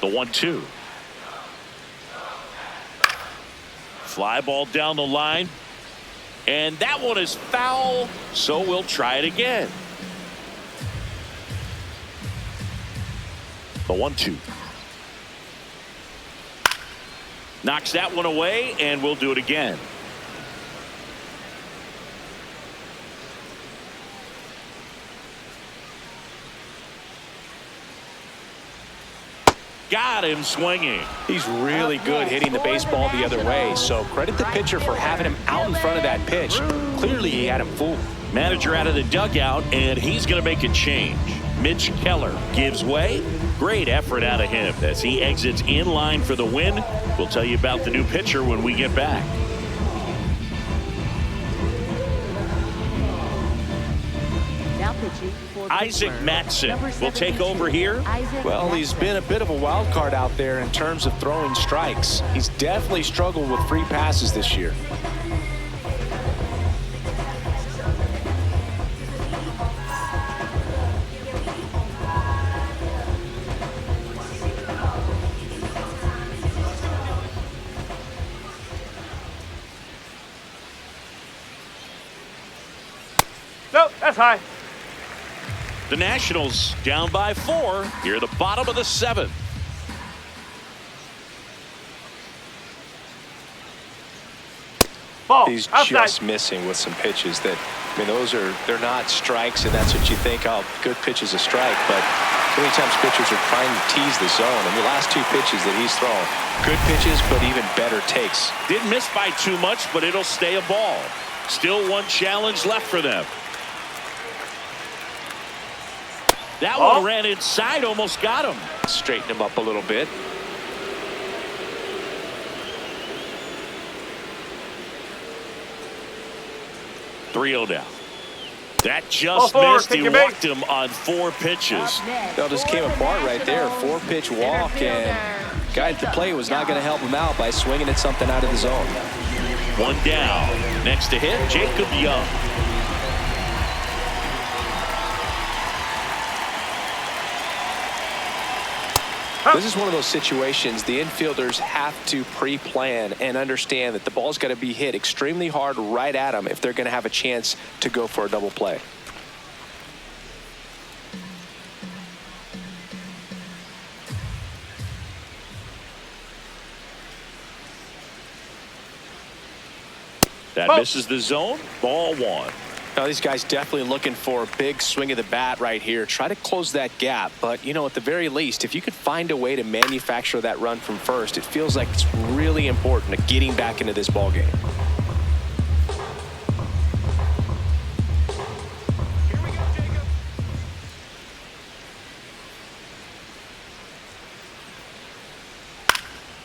The 1-2. Fly ball down the line. And that one is foul, so we'll try it again. The 1-2. Knocks that one away, and we'll do it again. Got him swinging. He's really good hitting the baseball the other way, so credit the pitcher for having him out in front of that pitch. Clearly, he had him fooled. Manager out of the dugout, and he's going to make a change. Mitch Keller gives way. Great effort out of him as he exits in line for the win. We'll tell you about the new pitcher when we get back. Isaac Mattson will take over here. Well, he's been a bit of a wild card out there in terms of throwing strikes. He's definitely struggled with free passes this year. Nope, that's high. The Nationals down by 4 here at the bottom of the 7th. Ball. He's Outside. just missing with some pitches that, I mean, they're not strikes, and that's what you think, oh, good pitch is a strike, but so many times pitchers are trying to tease the zone. I mean, the last 2 pitches that he's thrown, good pitches, but even better takes. Didn't miss by too much, but it'll stay a ball. Still one challenge left for them. That one ran inside, almost got him. Straighten him up a little bit. .3-0 down. That just missed. He walked him on 4 pitches. That just came apart right there. 4-pitch walk, and guy at the plate was not going to help him out by swinging at something out of the zone. 1 down. Next to hit, Jacob Young. This is one of those situations the infielders have to pre-plan and understand that the ball's got to be hit extremely hard right at them if they're going to have a chance to go for a double play. That misses the zone. Ball 1. Now, these guys definitely looking for a big swing of the bat right here. Try to close that gap. But, you know, at the very least, if you could find a way to manufacture that run from first, it feels like it's really important to getting back into this ball game. Here we go, Jacob.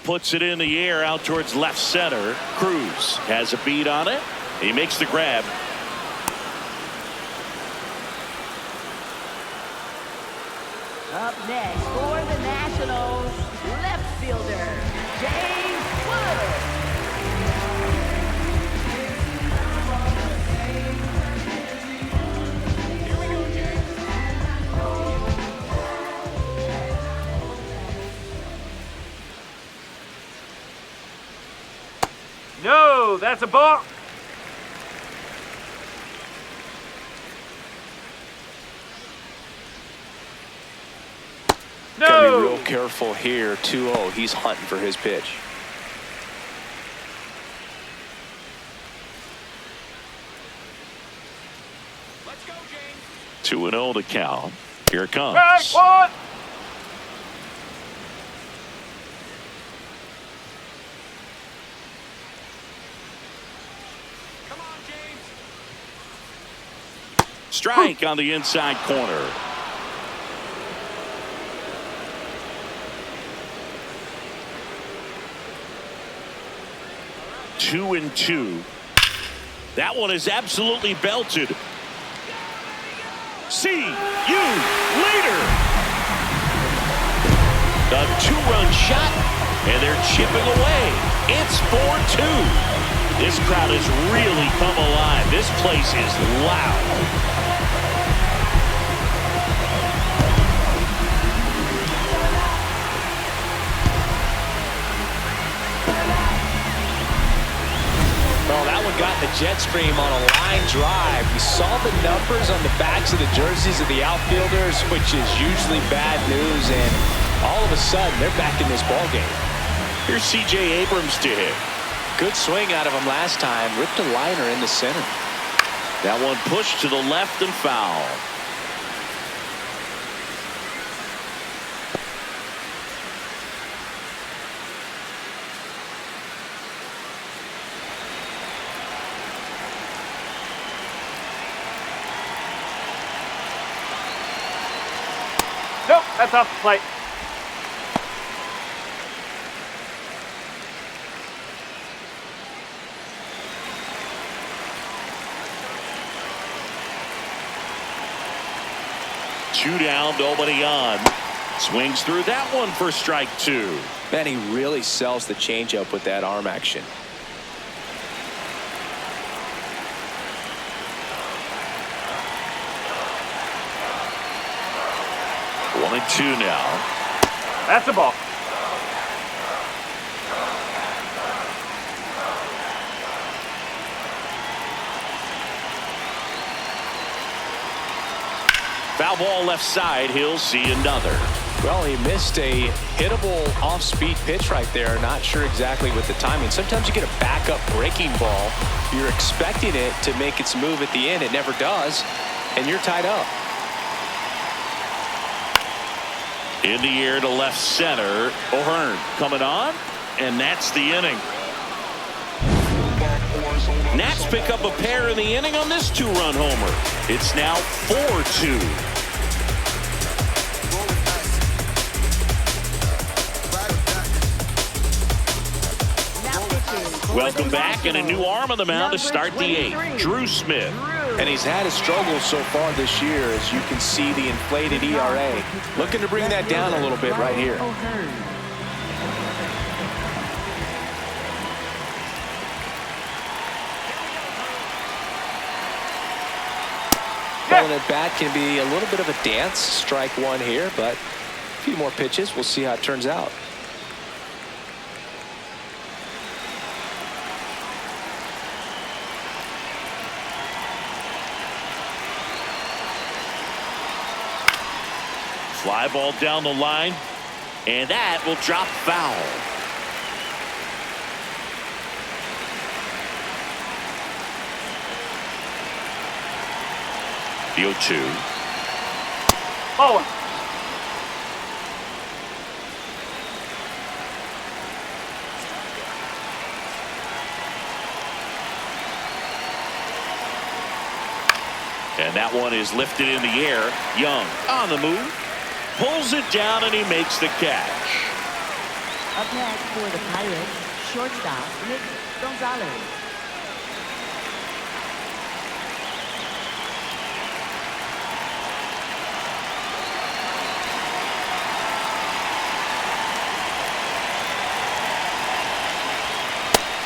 puts it in the air out towards left center. Cruz has a beat on it. He makes the grab. Up next for the Nationals, left fielder, James Wood. No, that's a ball. Gotta be No. real careful here. 2-0. He's hunting for his pitch. Let's go, James. 2-0 to count. Here it comes. Back one. Come on, James. Strike on the inside corner. Two and two. That one is absolutely belted. See you later. A two-run shot, and they're chipping away. It's 4-2. This crowd has really come alive. This place is loud. Well, that one got in the jet stream on a line drive. We saw the numbers on the backs of the jerseys of the outfielders, which is usually bad news, and all of a sudden, they're back in this ballgame. Here's C.J. Abrams to hit. Good swing out of him last time. Ripped a liner in the center. That one pushed to the left and foul. Nope, that's off the plate. Two down, nobody on. Swings through that one for strike two. Man, he really sells the changeup with that arm action. One and two now. That's a ball. Foul ball left side. He'll see another. Well, he missed a hittable off-speed pitch right there. Not sure exactly with the timing. Sometimes you get a backup breaking ball. You're expecting it to make its move at the end. It never does, and you're tied up. In the air to left center. O'Hearn coming on, and that's the inning. Nats pick up a pair in the inning on this two-run homer. It's now 4-2. Welcome back, and a new arm on the mound to start the eighth. Drew Smith. And he's had his struggles so far this year, as you can see the inflated ERA. Looking to bring that down a little bit right here. Ball at bat can be a little bit of a dance. Strike one here, but a few more pitches. We'll see how it turns out. Fly ball down the line, and that will drop foul. The 0-2. Oh. And that one is lifted in the air. Young on the move. Pulls it down, and he makes the catch. Up next for the Pirates, shortstop Nick Gonzalez.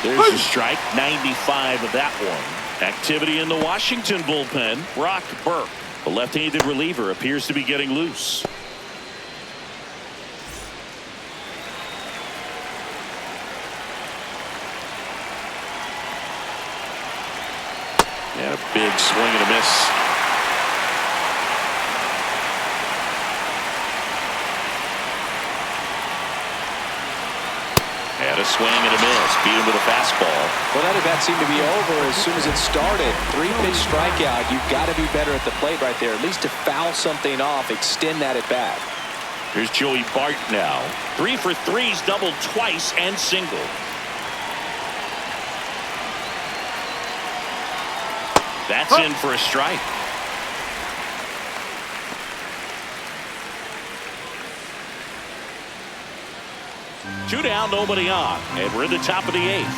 There's a strike, 95 of that one. Activity in the Washington bullpen. Brock Burke, the left-handed reliever, appears to be getting loose. And a big swing and a miss. And a swing and a miss. Beat him with a fastball. Well, that at-bat seemed to be over as soon as it started. 3-pitch strikeout. You've got to be better at the plate right there, at least to foul something off, extend that at-bat. Here's Joey Bart now. 3 for 3's doubled twice and single. That's in for a strike. Two down, nobody on, and we're in the top of the 8th.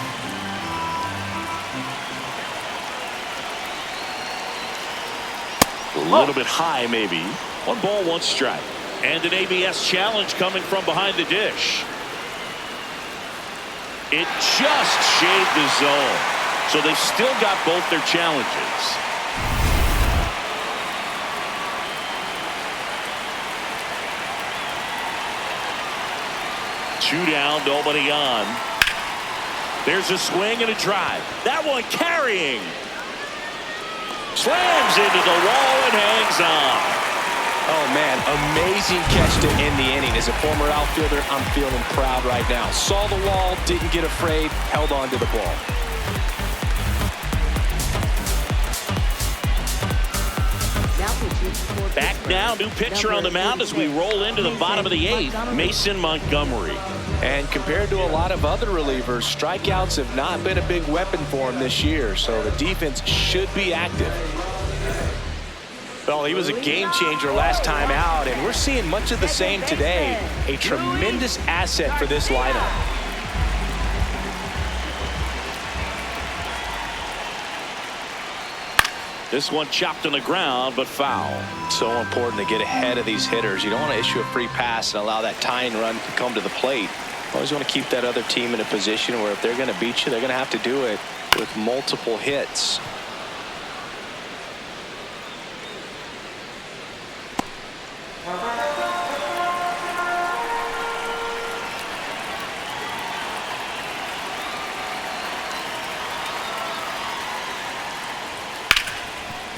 A little bit high, maybe. 1 ball, 1 strike. And an ABS challenge coming from behind the dish. It just shaved the zone. So they've still got both their challenges. Two down, nobody on. There's a swing and a drive. That one carrying. Slams into the wall and hangs on. Oh, man, amazing catch to end the inning. As a former outfielder, I'm feeling proud right now. Saw the wall, didn't get afraid, held on to the ball. Back now, new pitcher on the mound as we roll into the bottom of the 8th, Mason Montgomery. And compared to a lot of other relievers, strikeouts have not been a big weapon for him this year, so the defense should be active. Well, he was a game changer last time out, and we're seeing much of the same today. A tremendous asset for this lineup. This one chopped on the ground, but foul. So important to get ahead of these hitters. You don't want to issue a free pass and allow that tying run to come to the plate. Always want to keep that other team in a position where if they're going to beat you, they're going to have to do it with multiple hits.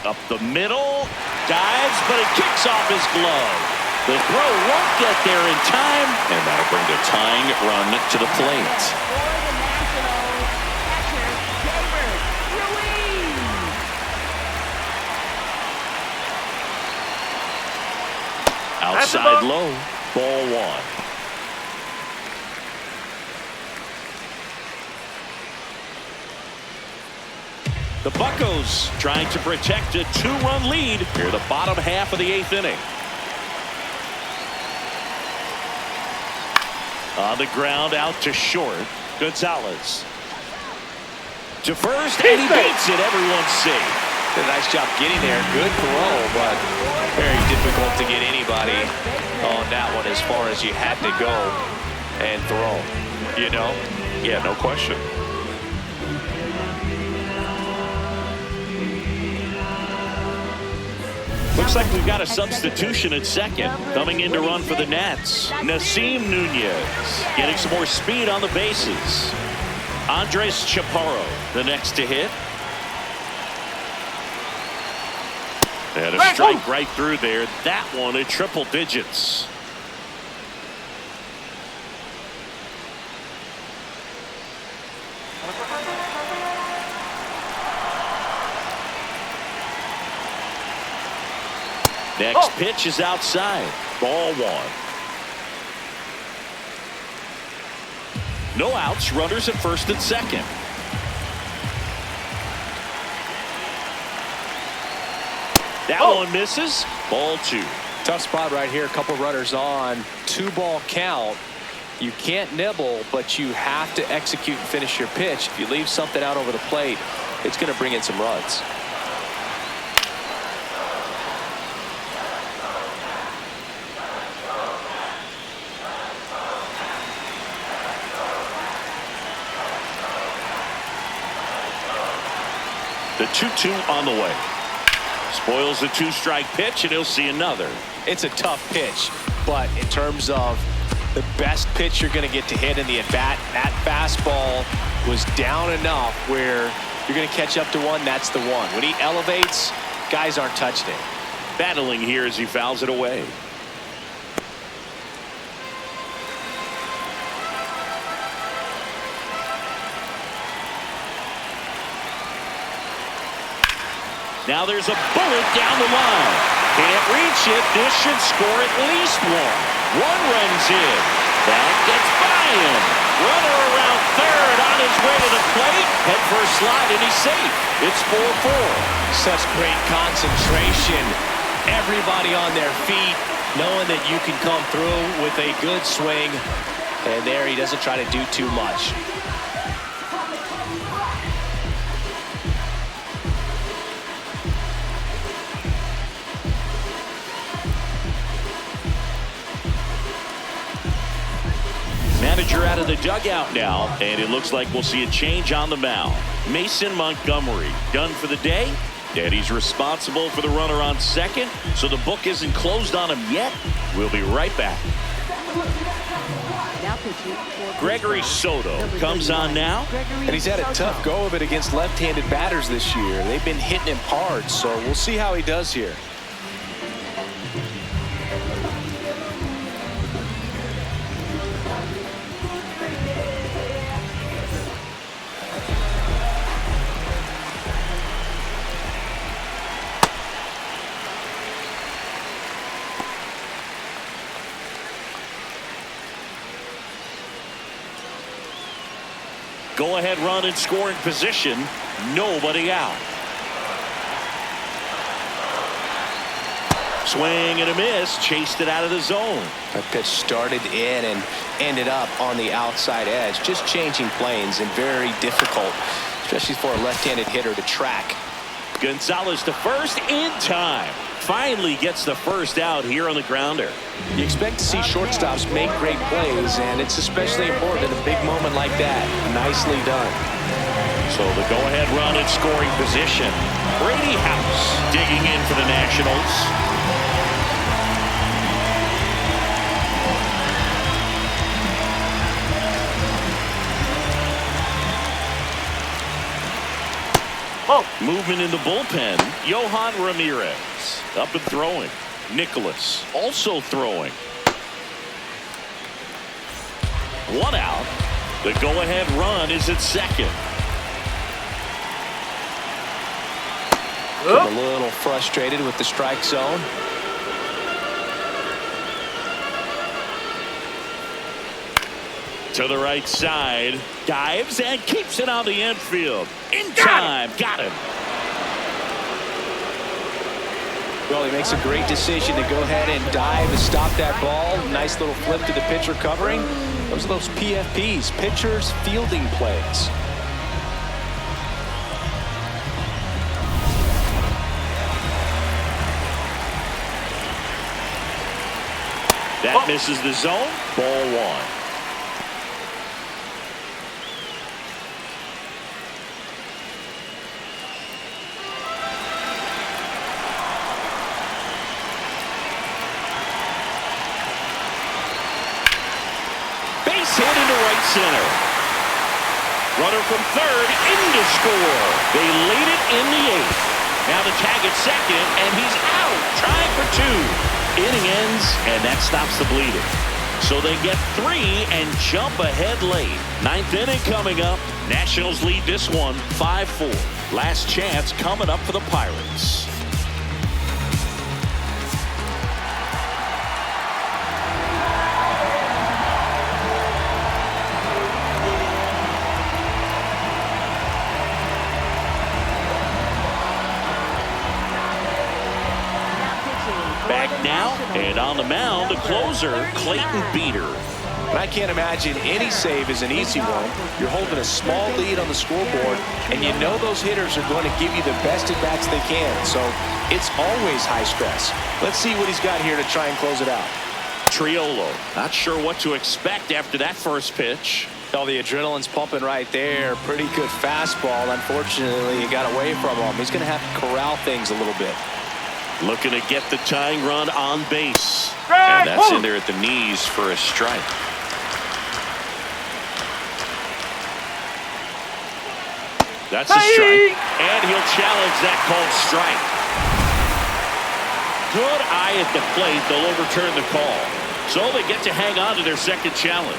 Up the middle, dives, but it kicks off his glove. The throw won't get there in time, and that'll bring the tying run to the plate. For the Nationals, catcher Gabriel Ruiz. Outside low, ball 1. The Buccos trying to protect a 2-run lead here the bottom half of the 8th inning. On the ground, out to short. Gonzalez to first, and he beats it. Everyone's safe. Did a nice job getting there. Good throw, but very difficult to get anybody on that one as far as you had to go and throw. You know? Yeah, no question. Looks like we've got a substitution at second. Coming in to run for the Nats, Nasim Nunez. Getting some more speed on the bases. Andres Chaparro, the next to hit. And a strike right through there. That one at triple digits. Next pitch is outside. Ball 1. No outs. Runners at first and second. That one misses. Ball 2. Tough spot right here. A couple runners on. 2-ball count. You can't nibble, but you have to execute and finish your pitch. If you leave something out over the plate, it's going to bring in some runs. The 2-2 on the way. Spoils the 2-strike pitch, and he'll see another. It's a tough pitch, but in terms of the best pitch you're going to get to hit in the at-bat, that fastball was down enough where you're going to catch up to one. That's the one. When he elevates, guys aren't touching it. Battling here as he fouls it away. Now there's a bullet down the line. Can't reach it. This should score at least one. One runs in. That gets by him. Runner around third on his way to the plate. Head first slide, and he's safe. It's 4-4. Such great concentration. Everybody on their feet, knowing that you can come through with a good swing. And there he doesn't try to do too much. Manager out of the dugout now, and it looks like we'll see a change on the mound. Mason Montgomery done for the day, and he's responsible for the runner on second, so the book isn't closed on him yet. We'll be right back. Gregory Soto comes on now. And he's had a tough go of it against left-handed batters this year. They've been hitting him hard, so we'll see how he does here. Go-ahead run in scoring position. Nobody out. Swing and a miss. Chased it out of the zone. That pitch started in and ended up on the outside edge. Just changing planes and very difficult, especially for a left-handed hitter to track. Gonzalez to first in time. Finally gets the first out here on the grounder. You expect to see shortstops make great plays, and it's especially important in a big moment like that. Nicely done. So the go-ahead run in scoring position. Brady House digging in for the Nationals. Movement in the bullpen. Johan Ramirez up and throwing. Nicholas also throwing. One out. The go-ahead run is at second. I'm a little frustrated with the strike zone. To the right side. Dives and keeps it on the infield. In time. Got him. Well, he makes a great decision to go ahead and dive to stop that ball. Nice little flip to the pitcher covering. Those are those PFPs, pitchers fielding plays. That misses the zone. Ball one. Hit into right center. Runner from third in to score. They lead it in the eighth. Now the tag at second, and he's out. Trying for two. Inning ends, and that stops the bleeding. So they get three and jump ahead late. Ninth inning coming up. Nationals lead this one 5-4. Last chance coming up for the Pirates. Back now, and on the mound, the closer, Clayton Beater. And I can't imagine any save is an easy one. You're holding a small lead on the scoreboard, and you know those hitters are going to give you the best at-bats they can. So it's always high stress. Let's see what he's got here to try and close it out. Triolo, not sure what to expect after that first pitch. Oh, the adrenaline's pumping right there. Pretty good fastball. Unfortunately, he got away from him. He's going to have to corral things a little bit. Looking to get the tying run on base. And that's in there at the knees for a strike. That's a strike. And he'll challenge that called strike. Good eye at the plate. They'll overturn the call. So they get to hang on to their second challenge.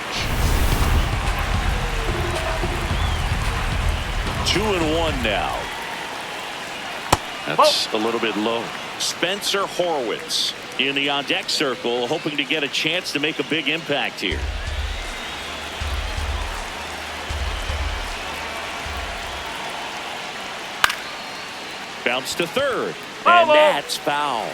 2-1 now. That's a little bit low. Spencer Horwitz in the on-deck circle, hoping to get a chance to make a big impact here. Bounce to third, and that's foul.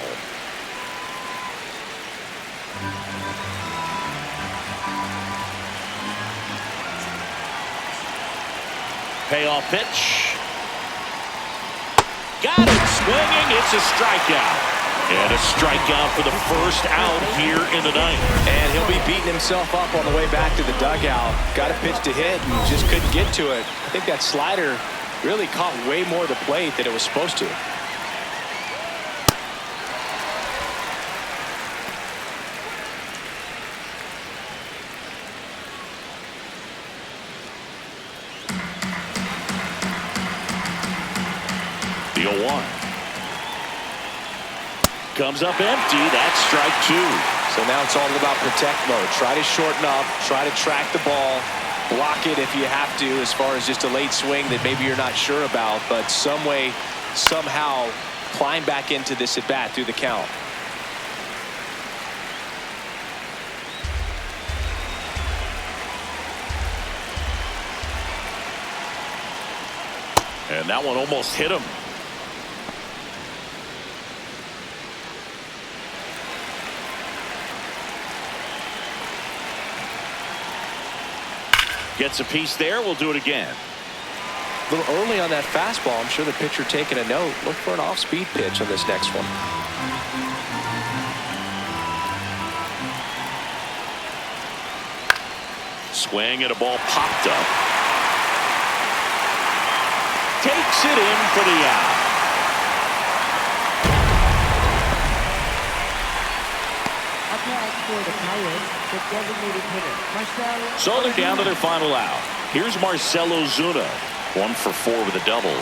Payoff pitch. Got it, swinging, it's a strikeout. And a strikeout for the first out here in the ninth. And he'll be beating himself up on the way back to the dugout. Got a pitch to hit and just couldn't get to it. I think that slider really caught way more of the plate than it was supposed to. The 0-1. Comes up empty. That's strike two. So now it's all about protect mode. Try to shorten up. Try to track the ball. Block it if you have to, as far as just a late swing that maybe you're not sure about. But some way, somehow, climb back into this at-bat through the count. And that one almost hit him. Gets a piece there. We'll do it again. A little early on that fastball. I'm sure the pitcher taking a note. Look for an off-speed pitch on this next one. Swing and a ball popped up. Takes it in for the out. For the Pirates, the designated hitter, Marcelo. So they're down to their final out. Here's Marcelo Zuna, 1 for 4 with a double.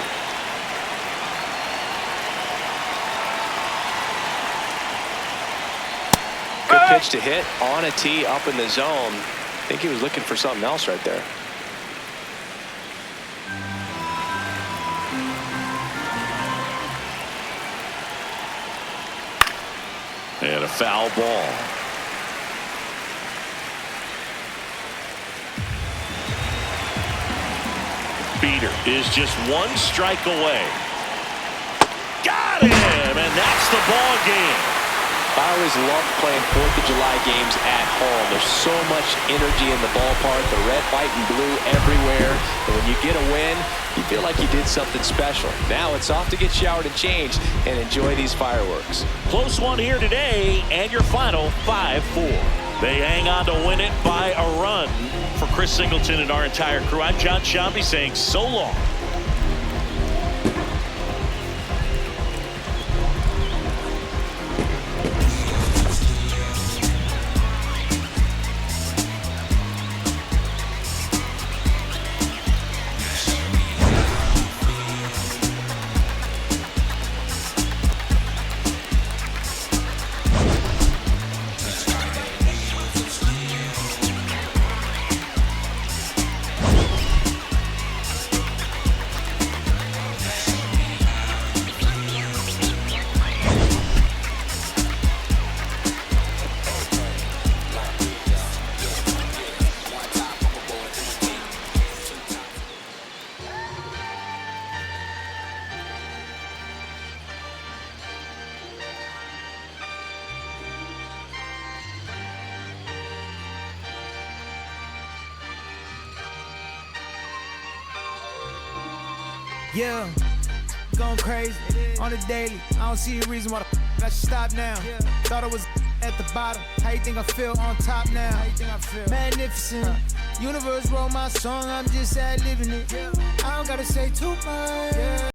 Good pitch to hit on a tee up in the zone. I think he was looking for something else right there. And a foul ball. Beater is just 1 strike away. Got him, and that's the ball game. I always love playing 4th of July games at home. There's so much energy in the ballpark, the red, white, and blue everywhere. And when you get a win, you feel like you did something special. Now it's off to get showered and changed and enjoy these fireworks. Close one here today, and your final 5-4. They hang on to win it by a run. For Chris Singleton and our entire crew, I'm John Shambi saying so long. Yeah, going crazy on the daily. I don't see a reason why I should stop now. Thought I was at the bottom. How you think I feel on top now? Magnificent. Universe wrote my song, I'm just ad-libbing it. I don't gotta say too much.